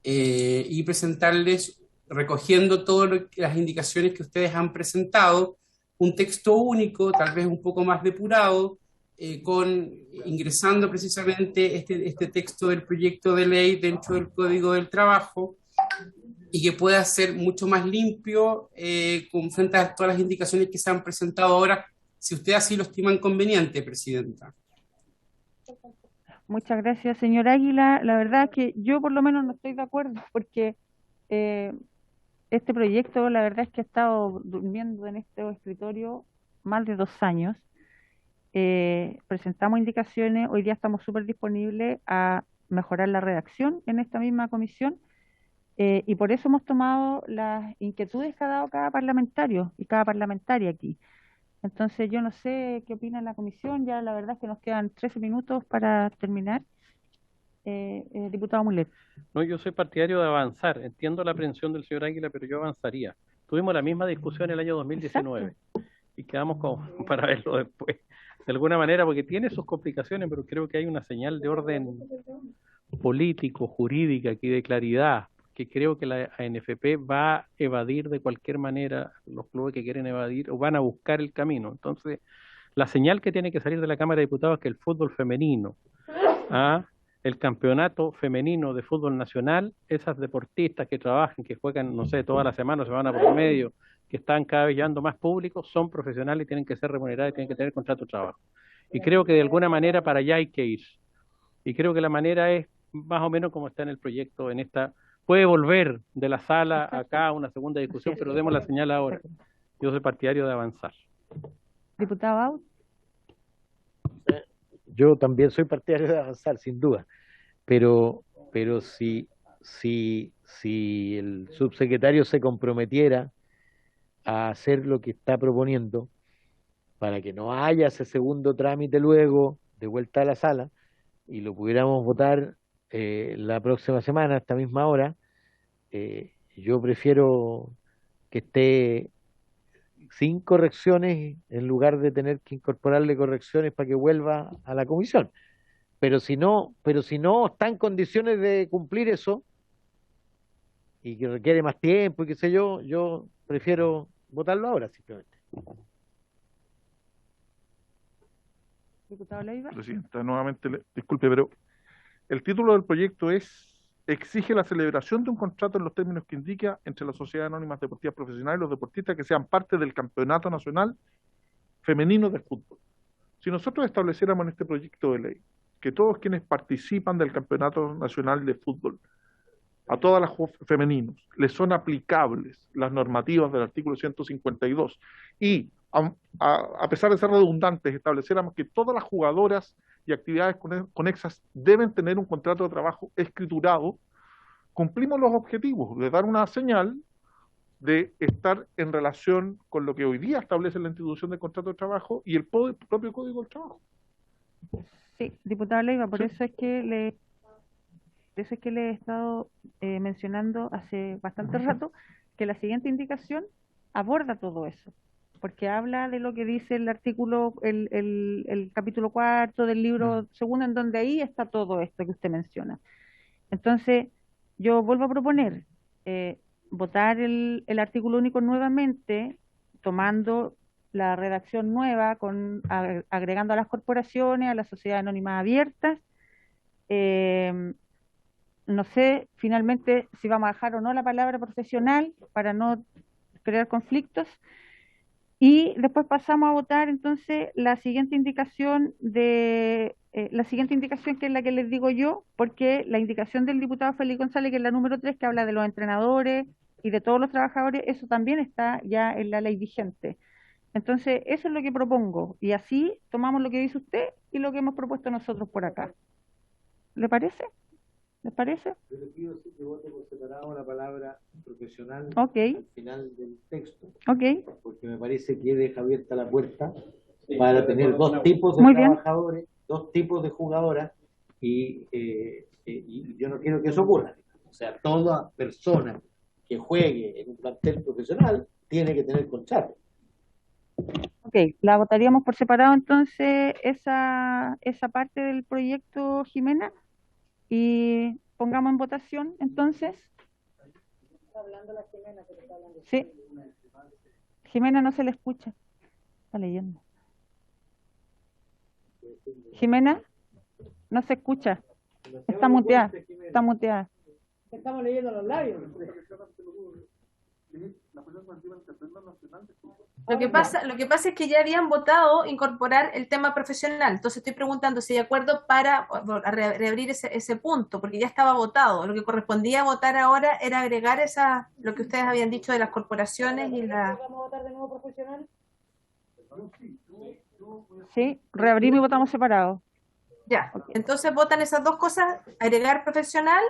y presentarles, recogiendo todas las indicaciones que ustedes han presentado, un texto único, tal vez un poco más depurado, ingresando precisamente este texto del proyecto de ley dentro del Código del Trabajo, y que pueda ser mucho más limpio frente a todas las indicaciones que se han presentado ahora, si ustedes así lo estiman conveniente, Presidenta. Muchas gracias, señor Águila. La verdad es que yo por lo menos no estoy de acuerdo, porque este proyecto, la verdad es que ha estado durmiendo en este escritorio más de 2 años. Presentamos indicaciones, hoy día estamos súper disponibles a mejorar la redacción en esta misma comisión, y por eso hemos tomado las inquietudes que ha dado cada parlamentario y cada parlamentaria aquí. Entonces yo no sé qué opina la comisión, ya la verdad es que nos quedan 13 minutos para terminar. Diputado Mulet. No, yo soy partidario de avanzar. Entiendo la aprehensión del señor Águila, pero yo avanzaría. Tuvimos la misma discusión el año 2019 y quedamos para verlo después. De alguna manera, porque tiene sus complicaciones, pero creo que hay una señal de orden político, jurídica, aquí de claridad, que creo que la ANFP va a evadir de cualquier manera los clubes que quieren evadir o van a buscar el camino. Entonces, la señal que tiene que salir de la Cámara de Diputados es que el fútbol femenino, el campeonato femenino de fútbol nacional, esas deportistas que trabajan, que juegan, no sé, toda la semana, semana por medio, que están cada vez llevando más público, son profesionales y tienen que ser remuneradas y tienen que tener contrato de trabajo. Y creo que de alguna manera para allá hay que ir. Y creo que la manera es más o menos como está en el proyecto, puede volver de la sala acá a una segunda discusión, pero demos la señal ahora. Yo soy partidario de avanzar. Diputado Baut. Yo también soy partidario de avanzar, sin duda, pero si el subsecretario se comprometiera a hacer lo que está proponiendo, para que no haya ese segundo trámite luego de vuelta a la sala, y lo pudiéramos votar la próxima semana a esta misma hora, yo prefiero que esté sin correcciones en lugar de tener que incorporarle correcciones para que vuelva a la comisión. Pero si no está en condiciones de cumplir eso y que requiere más tiempo y qué sé yo prefiero votarlo ahora simplemente. Diputado Leiva. Presidenta, nuevamente, disculpe, pero el título del proyecto exige la celebración de un contrato en los términos que indica entre las sociedades anónimas deportivas profesionales y los deportistas que sean parte del Campeonato Nacional Femenino de Fútbol. Si nosotros estableciéramos en este proyecto de ley que todos quienes participan del Campeonato Nacional de Fútbol, a todas las femeninos, les son aplicables las normativas del artículo 152 y a pesar de ser redundantes, estableciéramos que todas las jugadoras y actividades conexas deben tener un contrato de trabajo escriturado, cumplimos los objetivos de dar una señal de estar en relación con lo que hoy día establece la institución de contrato de trabajo y el propio Código del Trabajo. Sí, diputado Leiva, por eso es que le he estado mencionando hace bastante rato que la siguiente indicación aborda todo eso, porque habla de lo que dice el artículo, el capítulo 4 del libro segundo, en donde ahí está todo esto que usted menciona. Entonces, yo vuelvo a proponer votar el artículo único nuevamente, tomando la redacción nueva, agregando a las corporaciones, a las sociedades anónimas abiertas. No sé finalmente si vamos a dejar o no la palabra profesional para no crear conflictos, Y después pasamos a votar entonces la siguiente indicación la siguiente indicación, que es la que les digo yo, porque la indicación del diputado Félix González, que es la número 3, que habla de los entrenadores y de todos los trabajadores, eso también está ya en la ley vigente. Entonces, eso es lo que propongo, y así tomamos lo que dice usted y lo que hemos propuesto nosotros por acá. ¿Le parece? ¿Les parece? Yo le pido sí que vote por separado la palabra profesional Ok. al final del texto, Ok. porque me parece que deja abierta la puerta para tener dos tipos de Muy bien. trabajadores, dos tipos de jugadoras, y yo no quiero que eso ocurra. O sea, toda persona que juegue en un plantel profesional tiene que tener contrato. Ok, la votaríamos por separado entonces esa parte del proyecto, Jimena, y pongamos en votación entonces. Está hablando la Jimena, pero está hablando. Sí. Jimena no se le escucha. Está leyendo. Jimena, no se escucha. Está muteada. Está muteada. Estamos leyendo los labios. Lo que pasa es que ya habían votado incorporar el tema profesional. Entonces estoy preguntando si hay acuerdo para reabrir ese punto, porque ya estaba votado. Lo que correspondía votar ahora era agregar lo que ustedes habían dicho de las corporaciones y la... ¿Vamos a votar de nuevo profesional? Sí, reabrimos y votamos separado. Ya, entonces votan esas dos cosas, agregar profesional.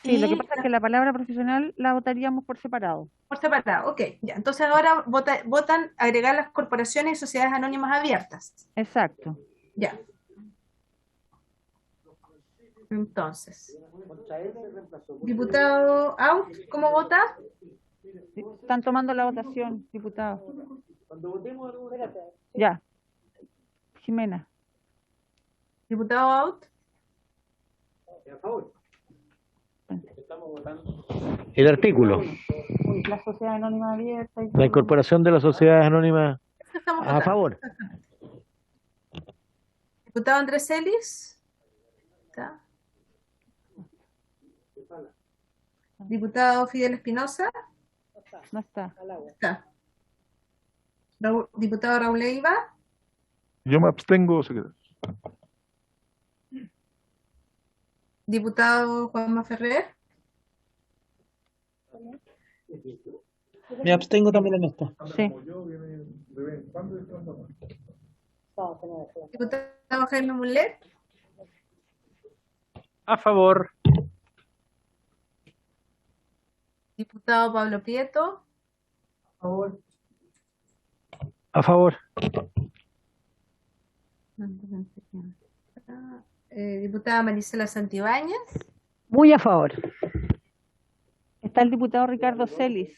Sí, lo que pasa es que la palabra profesional la votaríamos por separado. Por separado, ok. Ya, entonces ahora votan agregar las corporaciones y sociedades anónimas abiertas. Exacto. Ya. Entonces, diputado Out, ¿cómo vota? Están tomando la votación, diputado. Cuando votemos, Ya. Jimena. Diputado Out. a favor. Estamos votando. El artículo. La sociedad anónima abierta. La incorporación de las sociedades anónimas a favor. Diputado Andrés Celis. ¿Está? Diputado Fidel Espinosa. No está. Está. Diputado Raúl Leiva. Yo me abstengo, secretario. Diputado Juanma Ferrer. Me abstengo también en esto. Sí. Diputado Jaime Mulet. A favor. Diputado Pablo Prieto. A favor. A favor. Diputada Marisela Santibáñez. Muy a favor. Está el diputado Ricardo Celis.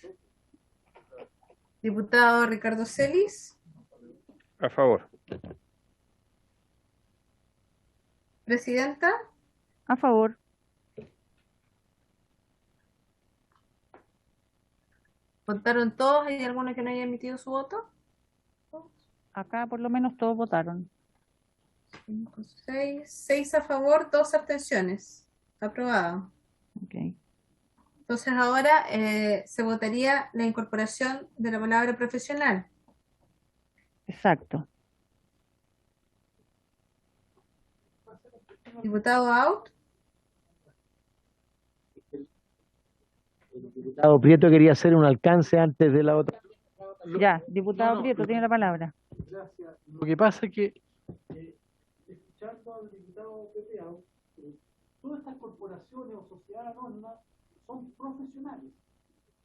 Diputado Ricardo Celis. A favor. Presidenta. A favor. ¿Votaron todos? ¿Hay alguno que no haya emitido su voto? Acá por lo menos todos votaron. 5, 6 a favor, 2 abstenciones. Aprobado. Okay. Entonces ahora se votaría la incorporación de la palabra profesional. Exacto. Diputado Out. El diputado Prieto quería hacer un alcance antes de la otra. Ya, diputado Prieto tiene la palabra. Gracias. Lo que pasa es que, escuchando al diputado Pepe Out, todas estas corporaciones o sociedades anónimas son profesionales.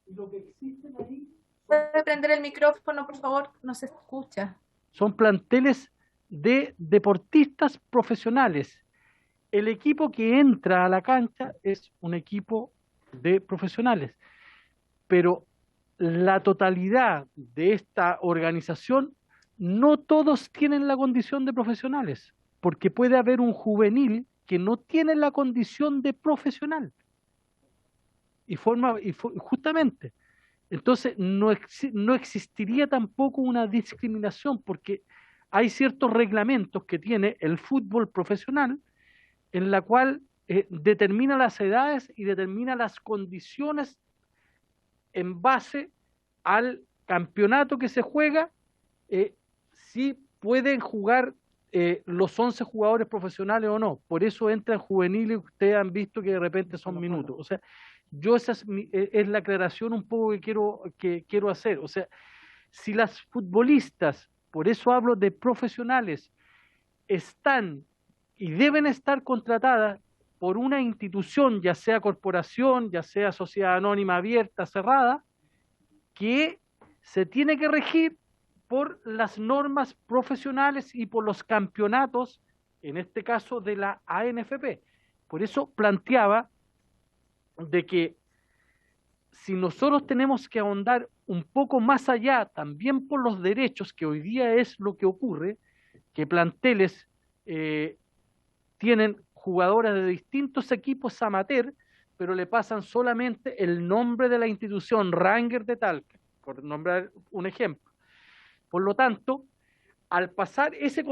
Y lo que existen ahí ¿Puede prender el micrófono, por favor? No se escucha. son planteles de deportistas profesionales. El equipo que entra a la cancha es un equipo de profesionales, pero la totalidad de esta organización, no todos tienen la condición de profesionales, porque puede haber un juvenil que no tiene la condición de profesional. Justamente, entonces no existiría tampoco una discriminación, porque hay ciertos reglamentos que tiene el fútbol profesional en la cual determina las edades y determina las condiciones en base al campeonato que se juega, sí pueden jugar los 11 jugadores profesionales o no. Por eso entran juveniles, ustedes han visto que de repente son minutos. O sea, yo esa es la aclaración un poco que quiero hacer. O sea, si las futbolistas, por eso hablo de profesionales, están y deben estar contratadas por una institución, ya sea corporación, ya sea sociedad anónima abierta, cerrada, que se tiene que regir por las normas profesionales y por los campeonatos, en este caso de la ANFP. Por eso planteaba de que si nosotros tenemos que ahondar un poco más allá, también por los derechos, que hoy día es lo que ocurre, que planteles tienen jugadoras de distintos equipos amateur, pero le pasan solamente el nombre de la institución, Ranger de tal, por nombrar un ejemplo. Por lo tanto, al pasar ese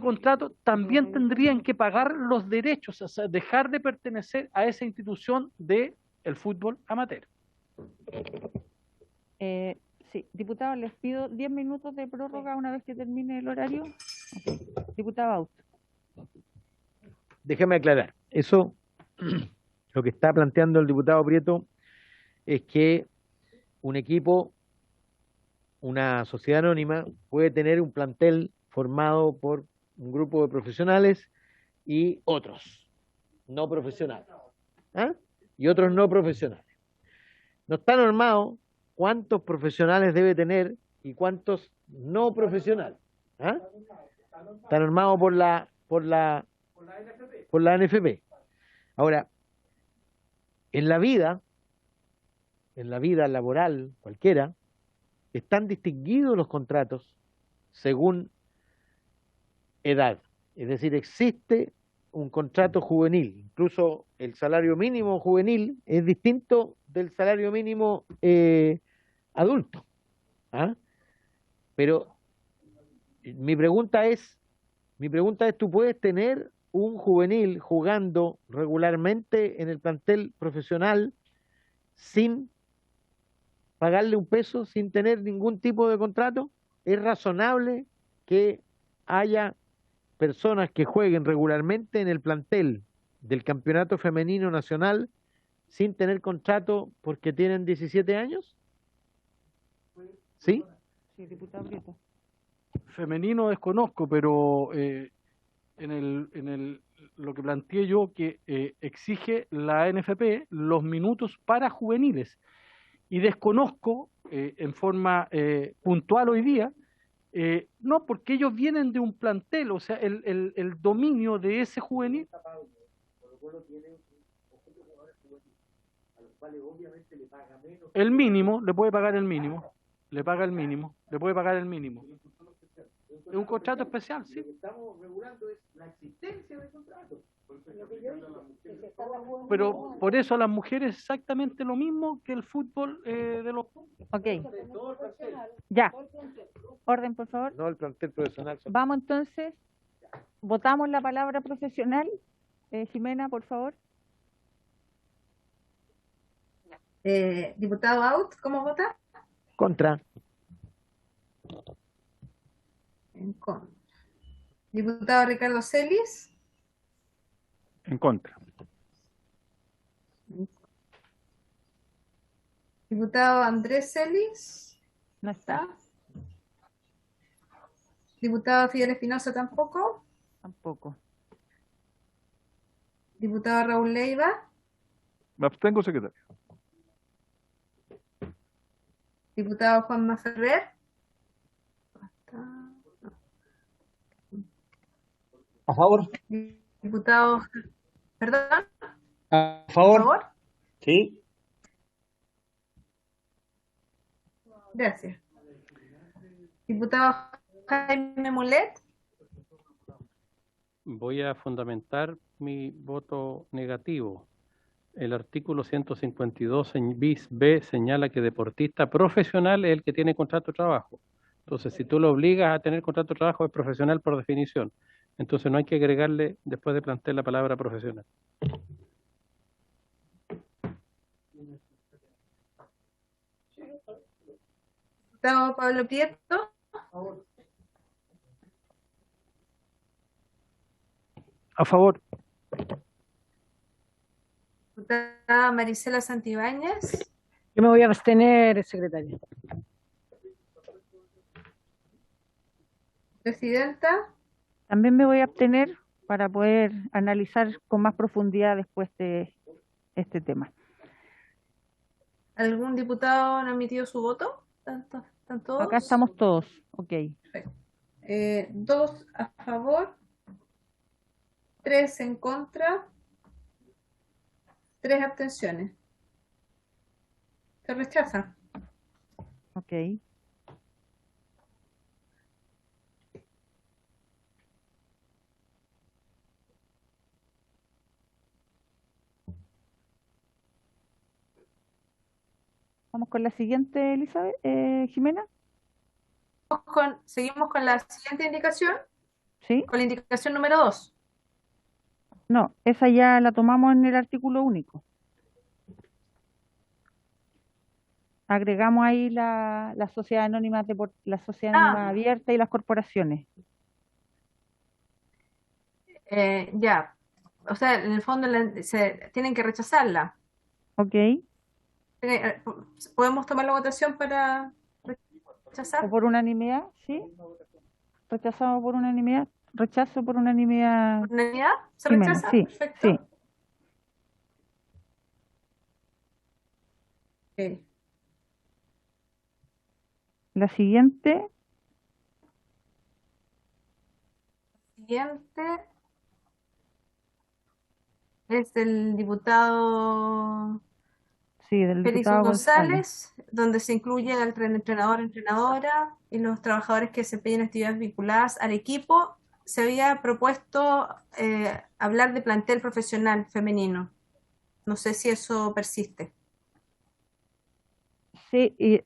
contrato también tendrían que pagar los derechos, o sea, dejar de pertenecer a esa institución del fútbol amateur. Sí, diputado, les pido 10 minutos de prórroga una vez que termine el horario. Okay. Diputado Aut. Déjame aclarar, eso lo que está planteando el diputado Prieto es que un equipo, una sociedad anónima, puede tener un plantel formado por un grupo de profesionales y otros no profesionales. ¿Ah? Y otros no profesionales. No está normado cuántos profesionales debe tener y cuántos no profesionales. ¿Ah? Está normado por la ANFP. Ahora, en la vida laboral cualquiera, están distinguidos los contratos según edad. Es decir, existe un contrato juvenil. Incluso el salario mínimo juvenil es distinto del salario mínimo adulto. ¿Ah? Pero mi pregunta es, ¿tú puedes tener un juvenil jugando regularmente en el plantel profesional sin pagarle un peso, sin tener ningún tipo de contrato? ¿Es razonable que haya personas que jueguen regularmente en el plantel del Campeonato Femenino Nacional sin tener contrato porque tienen 17 años? ¿Sí? Sí, diputado Prieto. Femenino desconozco, pero lo que planteé yo, que exige la ANFP los minutos para juveniles. Y desconozco en forma puntual hoy día, no, porque ellos vienen de un plantel, o sea, el dominio de ese juvenil. El mínimo, le puede pagar el mínimo, le paga el mínimo, le puede pagar el mínimo. Es un contrato especial, sí. Lo que estamos regulando es la existencia de contratos. Pero por eso a las mujeres exactamente lo mismo que el fútbol de los... Ok. Ya. Orden, por favor. No, el plantel profesional. Vamos entonces. Votamos la palabra profesional. Jimena, por favor. Diputado Aut, ¿cómo vota? Contra. En contra. Diputado Ricardo Celis. En contra. Diputado Andrés Celis. No está. Diputado Fidel Espinosa tampoco. Tampoco. Diputado Raúl Leiva. Me abstengo, secretario. Diputado Juanma Ferrer. A favor. Diputado, perdón, A por favor. favor. Sí. Gracias. Diputado Jaime Mulet. Voy a fundamentar mi voto negativo. El artículo 152 bis B señala que deportista profesional es el que tiene contrato de trabajo. Entonces, si tú lo obligas a tener contrato de trabajo, es profesional por definición. Entonces, no hay que agregarle, después de plantear la palabra profesional. Diputado Pablo Prieto. A favor. Diputada Marisela Santibáñez. Yo me voy a abstener, secretaria. Presidenta. También me voy a abstener para poder analizar con más profundidad después de este tema. ¿Algún diputado no ha emitido su voto? ¿Están todos? Acá estamos todos, ok. Perfecto. 2 a favor, 3 en contra, 3 abstenciones. Se rechaza. Ok. Vamos con la siguiente, Elizabeth, Jimena. Seguimos con la siguiente indicación, ¿Sí? con la indicación número 2. No, esa ya la tomamos en el artículo único. Agregamos ahí la sociedad anónima la sociedad anónima abierta y las corporaciones. Ya, o sea, en el fondo tienen que rechazarla. Ok. ¿Podemos tomar la votación para rechazar? ¿O por unanimidad? ¿Sí? ¿Rechazado por unanimidad? ¿Rechazo por unanimidad? ¿Por unanimidad? ¿Se Jimena, rechaza? sí, Perfecto. sí. Ok. La siguiente, Siguiente es del diputado sí, del Félix diputado González. González, donde se incluyen al entrenador, entrenadora y los trabajadores que desempeñan actividades vinculadas al equipo. Se había propuesto hablar de plantel profesional femenino. No sé si eso persiste. Sí, y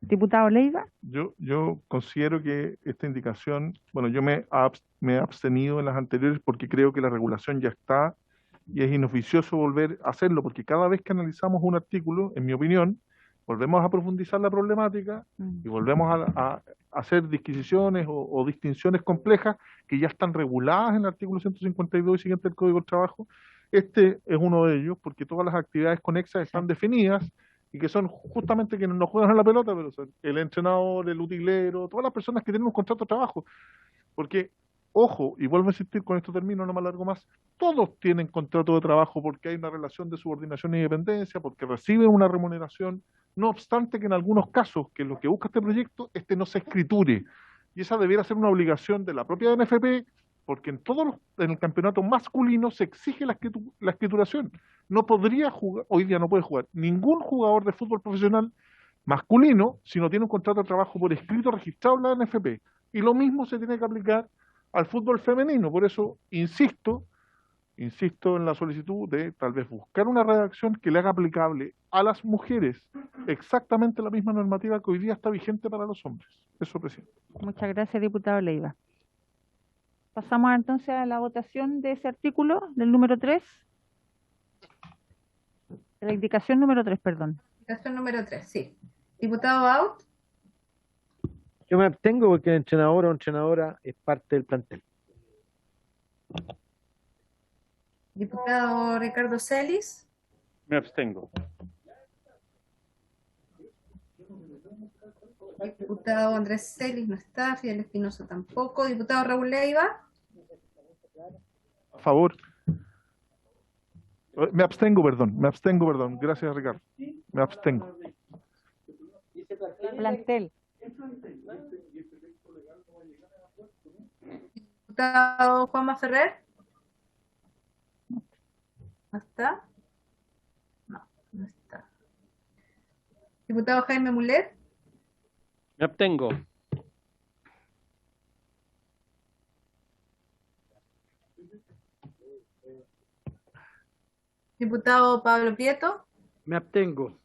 diputado Leiva. Yo considero que esta indicación, bueno, yo me he abstenido en las anteriores porque creo que la regulación ya está y es inoficioso volver a hacerlo, porque cada vez que analizamos un artículo, en mi opinión, volvemos a profundizar la problemática y volvemos a hacer disquisiciones o distinciones complejas que ya están reguladas en el artículo 152 y siguiente del Código del Trabajo. Este es uno de ellos, porque todas las actividades conexas están definidas y que son justamente quienes no juegan a la pelota, pero son el entrenador, el utilero, todas las personas que tienen un contrato de trabajo. Porque, ojo, y vuelvo a insistir con esto termino, no me alargo más, todos tienen contrato de trabajo porque hay una relación de subordinación y dependencia, porque reciben una remuneración, no obstante que en algunos casos, que lo que busca este proyecto, este no se escriture. Y esa debiera ser una obligación de la propia NFP, porque en el campeonato masculino se exige la escrituración. No podría jugar, hoy día no puede jugar ningún jugador de fútbol profesional masculino si no tiene un contrato de trabajo por escrito registrado en la NFP. Y lo mismo se tiene que aplicar al fútbol femenino. Por eso insisto en la solicitud de tal vez buscar una redacción que le haga aplicable a las mujeres exactamente la misma normativa que hoy día está vigente para los hombres. Eso, presidente. Muchas gracias, diputado Leiva. Pasamos entonces a la votación de ese artículo, del número 3. La indicación número 3, perdón. Indicación número 3, sí. Diputado Out. Yo me abstengo porque el entrenador o entrenadora es parte del plantel. Diputado Ricardo Celis. Me abstengo. Diputado Andrés Celis no está, Fidel Espinosa tampoco. Diputado Raúl Leiva. A favor. Me abstengo, perdón. Gracias, Ricardo. Me abstengo. Plantel. Diputado Juanma Ferrer. ¿No está? No, no está. Diputado Jaime Mulet. Me abstengo. Diputado Pablo Prieto. Me abstengo.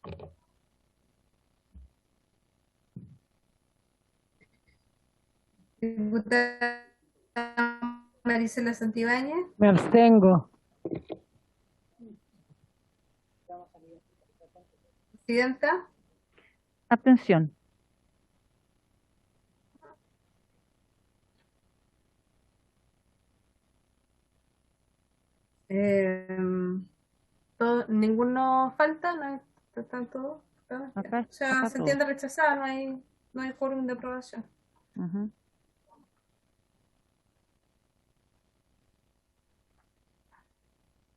Diputada Marisela Santibáñez. Me abstengo. Presidenta. Abstención. Ninguno falta, no hay, están todos. Acá, O sea, acá se todo. entiende rechazada, no hay quórum de aprobación. Ujú.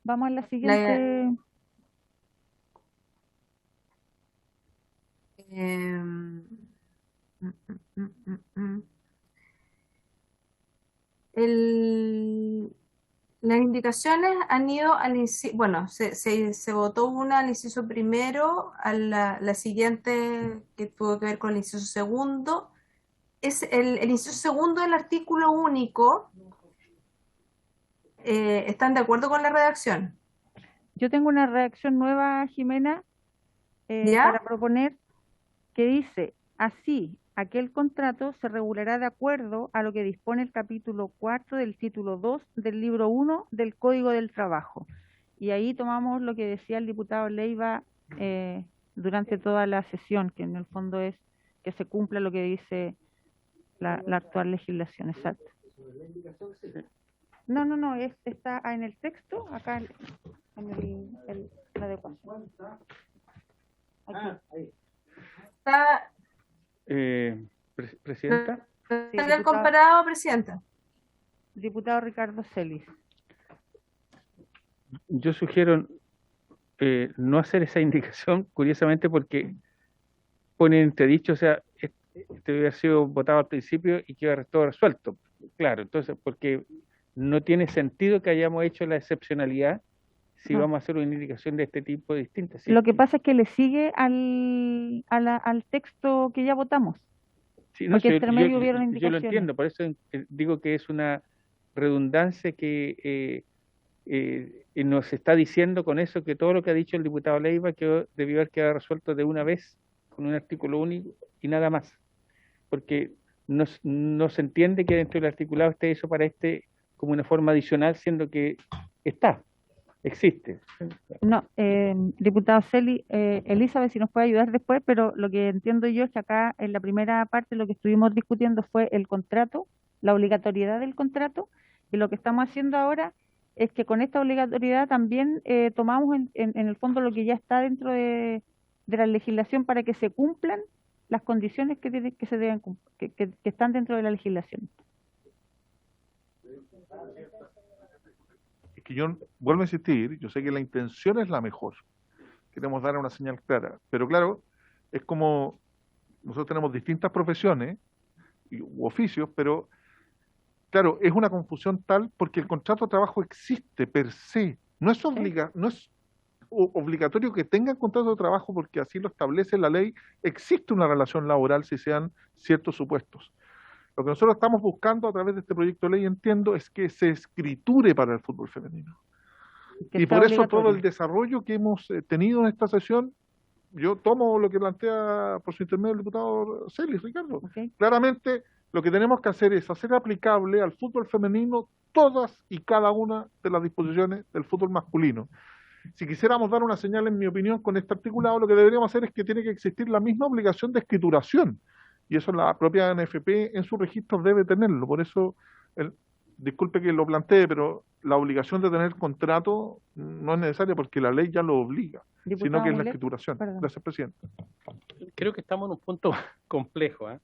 Vamos a la siguiente. Las indicaciones han ido al bueno, se votó una al inciso primero, a la siguiente que tuvo que ver con el inciso segundo. Es el inciso segundo del artículo único. ¿Están de acuerdo con la redacción? Yo tengo una redacción nueva, Jimena, ¿Ya? para proponer, que dice: así, aquel contrato se regulará de acuerdo a lo que dispone el capítulo 4 del título 2 del libro 1 del Código del Trabajo. Y ahí tomamos lo que decía el diputado Leiva durante toda la sesión, que en el fondo es que se cumpla lo que dice la actual legislación. Exacto. No, está en el texto, acá en la adecuación. Aquí. ¿Está Presidenta, bien comparado, Presidenta? Diputado Ricardo Celis. yo sugiero no hacer esa indicación, curiosamente, porque pone en entredicho, o sea, este debe haber sido votado al principio y queda todo resuelto. Claro, entonces, porque no tiene sentido que hayamos hecho la excepcionalidad si No. vamos a hacer una indicación de este tipo distinta. Sí, Lo que pasa es que le sigue al texto que ya votamos. sí, no, Porque sí, entre medio hubieron yo lo indicaciones. entiendo, por eso digo que es una redundancia que nos está diciendo con eso que todo lo que ha dicho el diputado Leiva debió haber quedado resuelto de una vez con un artículo único y nada más, porque no se entiende que dentro del articulado esté eso para como una forma adicional, siendo que existe. No, diputado Celis, Elizabeth, si nos puede ayudar después, pero lo que entiendo yo es que acá en la primera parte lo que estuvimos discutiendo fue el contrato, la obligatoriedad del contrato, y lo que estamos haciendo ahora es que con esta obligatoriedad también tomamos en el fondo lo que ya está dentro de la legislación para que se cumplan las condiciones que se deben que están dentro de la legislación. Es que yo vuelvo a insistir, yo sé que la intención es la mejor, queremos dar una señal clara, pero claro, es como nosotros tenemos distintas profesiones u oficios, pero claro, es una confusión tal porque el contrato de trabajo existe per se, no es obligatorio que tengan contrato de trabajo porque así lo establece la ley, existe una relación laboral si sean ciertos supuestos. Lo que nosotros estamos buscando a través de este proyecto de ley, entiendo, es que se escriture para el fútbol femenino. Y por eso todo el desarrollo que hemos tenido en esta sesión, yo tomo lo que plantea por su intermedio el diputado Celis, Ricardo. Okay. Claramente lo que tenemos que hacer es hacer aplicable al fútbol femenino todas y cada una de las disposiciones del fútbol masculino. Si quisiéramos dar una señal, en mi opinión, con este articulado, lo que deberíamos hacer es que tiene que existir la misma obligación de escrituración. Y eso la propia ANFP en sus registros debe tenerlo. Por eso, disculpe que lo plantee, pero la obligación de tener contrato no es necesaria porque la ley ya lo obliga, sino que es la escrituración. Perdón. Gracias, presidente. Creo que estamos en un punto complejo. A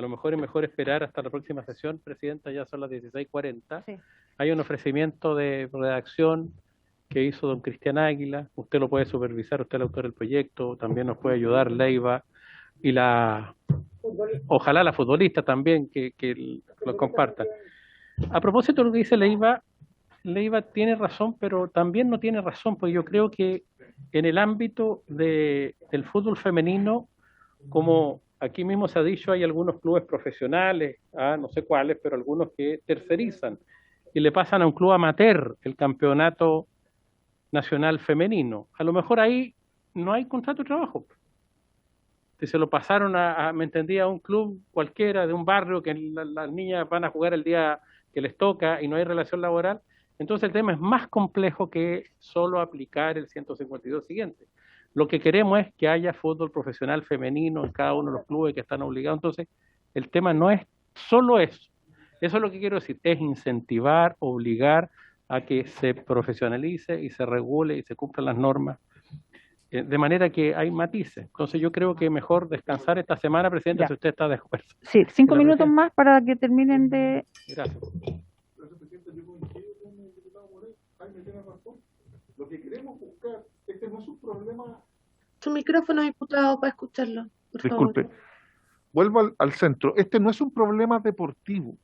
lo mejor es mejor esperar hasta la próxima sesión, Presidenta, ya son las 16:40. Sí. Hay un ofrecimiento de redacción que hizo don Cristian Águila, usted lo puede supervisar, usted es el autor del proyecto, también nos puede ayudar Leiva y ojalá la futbolista también que lo comparta. A propósito de lo que dice Leiva tiene razón, pero también no tiene razón, porque yo creo que en el ámbito del fútbol femenino, como aquí mismo se ha dicho, hay algunos clubes profesionales, no sé cuáles, pero algunos que tercerizan y le pasan a un club amateur el campeonato nacional femenino. A lo mejor ahí no hay contrato de trabajo. Si se lo pasaron me entendía, a un club cualquiera de un barrio que las niñas van a jugar el día que les toca y no hay relación laboral, entonces el tema es más complejo que solo aplicar el 152 siguiente. Lo que queremos es que haya fútbol profesional femenino en cada uno de los clubes que están obligados. Entonces, el tema no es solo eso. Eso es lo que quiero decir, es incentivar, obligar a que se profesionalice y se regule y se cumplan las normas, de manera que hay matices. Entonces yo creo que mejor descansar esta semana, Presidenta, Ya. si usted está de acuerdo. Sí, 5 La minutos Presidenta. más para que terminen de... Gracias. Lo que queremos buscar, este no es un problema. Su micrófono, diputado, para escucharlo, por favor. Disculpe, vuelvo al centro. Este no es un problema deportivo,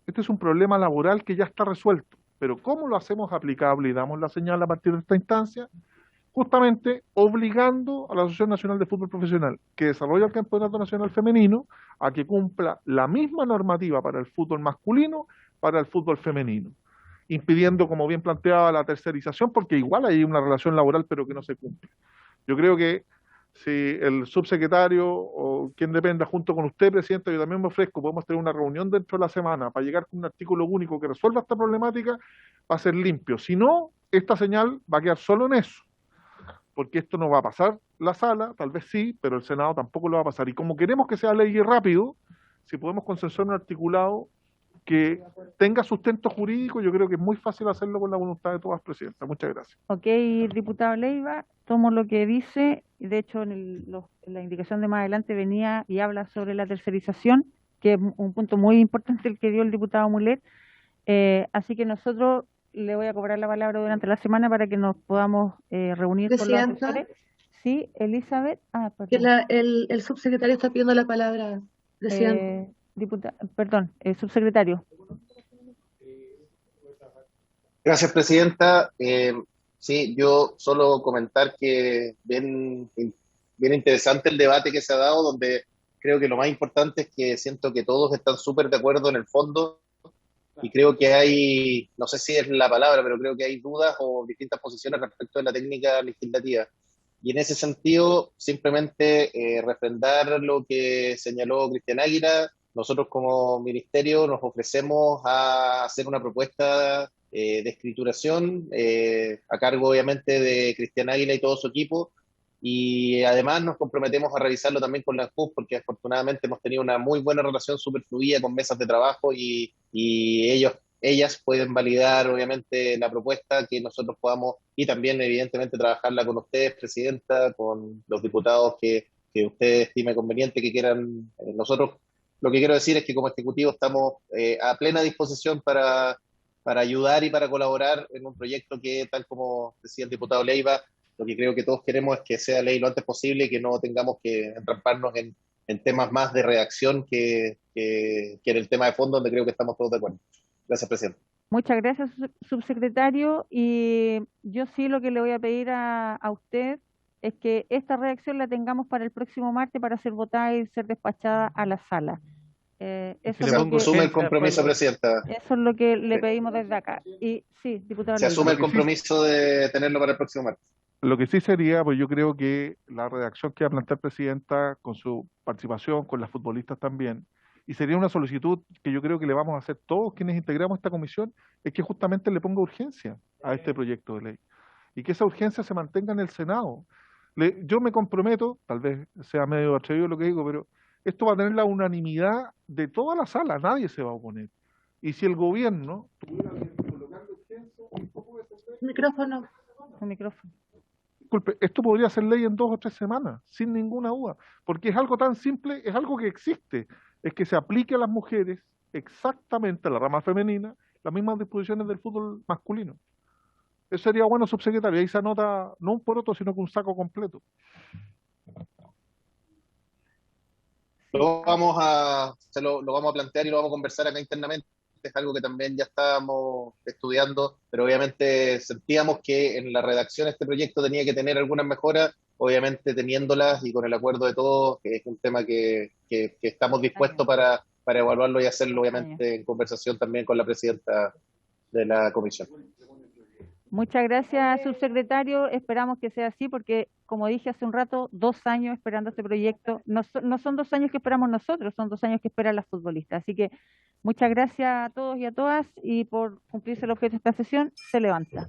este es un problema laboral que ya está resuelto. Pero ¿cómo lo hacemos aplicable y damos la señal a partir de esta instancia? Justamente obligando a la Asociación Nacional de Fútbol Profesional, que desarrolla el Campeonato Nacional Femenino, a que cumpla la misma normativa para el fútbol masculino, para el fútbol femenino, impidiendo, como bien planteaba, la tercerización, porque igual hay una relación laboral, pero que no se cumple. Yo creo que si el subsecretario o quien dependa junto con usted, Presidenta, yo también me ofrezco, podemos tener una reunión dentro de la semana para llegar con un artículo único que resuelva esta problemática, va a ser limpio. Si no, esta señal va a quedar solo en eso, porque esto no va a pasar la sala, tal vez sí, pero el Senado tampoco lo va a pasar. Y como queremos que sea ley y rápido, si podemos consensuar un articulado que tenga sustento jurídico, yo creo que es muy fácil hacerlo con la voluntad de todas, Presidenta. Muchas gracias. Ok, diputado Leiva, tomo lo que dice, de hecho en la indicación de más adelante venía y habla sobre la tercerización, que es un punto muy importante el que dio el diputado Mulet, así que nosotros le voy a cobrar la palabra durante la semana para que nos podamos reunir con los Presidenta, asesores. Sí, Elizabeth, que perdón. el subsecretario está pidiendo la palabra, Presidenta. Subsecretario. Gracias, Presidenta. Sí, yo solo comentar que bien interesante el debate que se ha dado, donde creo que lo más importante es que siento que todos están súper de acuerdo en el fondo y creo que hay, no sé si es la palabra, pero creo que hay dudas o distintas posiciones respecto de la técnica legislativa. Y en ese sentido, simplemente refrendar lo que señaló Cristian Águila. Nosotros como ministerio nos ofrecemos a hacer una propuesta de escrituración a cargo obviamente de Cristian Águila y todo su equipo, y además nos comprometemos a revisarlo también con la ANJUF, porque afortunadamente hemos tenido una muy buena relación súper fluida con mesas de trabajo y ellas pueden validar obviamente la propuesta que nosotros podamos, y también evidentemente trabajarla con ustedes, Presidenta, con los diputados que usted estime conveniente que quieran. Nosotros lo que quiero decir es que como Ejecutivo estamos a plena disposición para ayudar y para colaborar en un proyecto que, tal como decía el diputado Leiva, lo que creo que todos queremos es que sea ley lo antes posible y que no tengamos que entramparnos en temas más de redacción que en el tema de fondo, donde creo que estamos todos de acuerdo. Gracias, Presidente. Muchas gracias, subsecretario. Y yo sí lo que le voy a pedir a usted es que esta redacción la tengamos para el próximo martes para ser votada y ser despachada a la sala. Se asume el compromiso, Presidenta. Eso es lo que le pedimos desde acá. Y sí, diputado. Se asume el compromiso de tenerlo para el próximo martes. Lo que sí sería, pues yo creo que la redacción que va a plantear Presidenta, con su participación, con las futbolistas también, y sería una solicitud que yo creo que le vamos a hacer todos quienes integramos esta comisión, es que justamente le ponga urgencia a este proyecto de ley, y que esa urgencia se mantenga en el Senado. Yo me comprometo, tal vez sea medio atrevido lo que digo, pero esto va a tener la unanimidad de toda la sala, nadie se va a oponer. Y si el gobierno tuviera que colocarle urgencia, esto puede ser ley. Micrófono. Disculpe, esto podría ser ley en 2 o 3 semanas, sin ninguna duda, porque es algo tan simple, es algo que existe, es que se aplique a las mujeres exactamente, a la rama femenina, las mismas disposiciones del fútbol masculino. Eso sería bueno, subsecretario, ahí se anota no un poroto, sino que un saco completo. Lo vamos a plantear y lo vamos a conversar acá internamente. Es algo que también ya estábamos estudiando, pero obviamente sentíamos que en la redacción este proyecto tenía que tener algunas mejoras, obviamente teniéndolas y con el acuerdo de todos, que es un tema que estamos dispuestos para evaluarlo y hacerlo obviamente en conversación también con la presidenta de la comisión. Muchas gracias, subsecretario. Esperamos que sea así porque, como dije hace un rato, 2 años esperando este proyecto. No son 2 años que esperamos nosotros, son 2 años que esperan las futbolistas. Así que muchas gracias a todos y a todas, y por cumplirse el objeto de esta sesión, se levanta.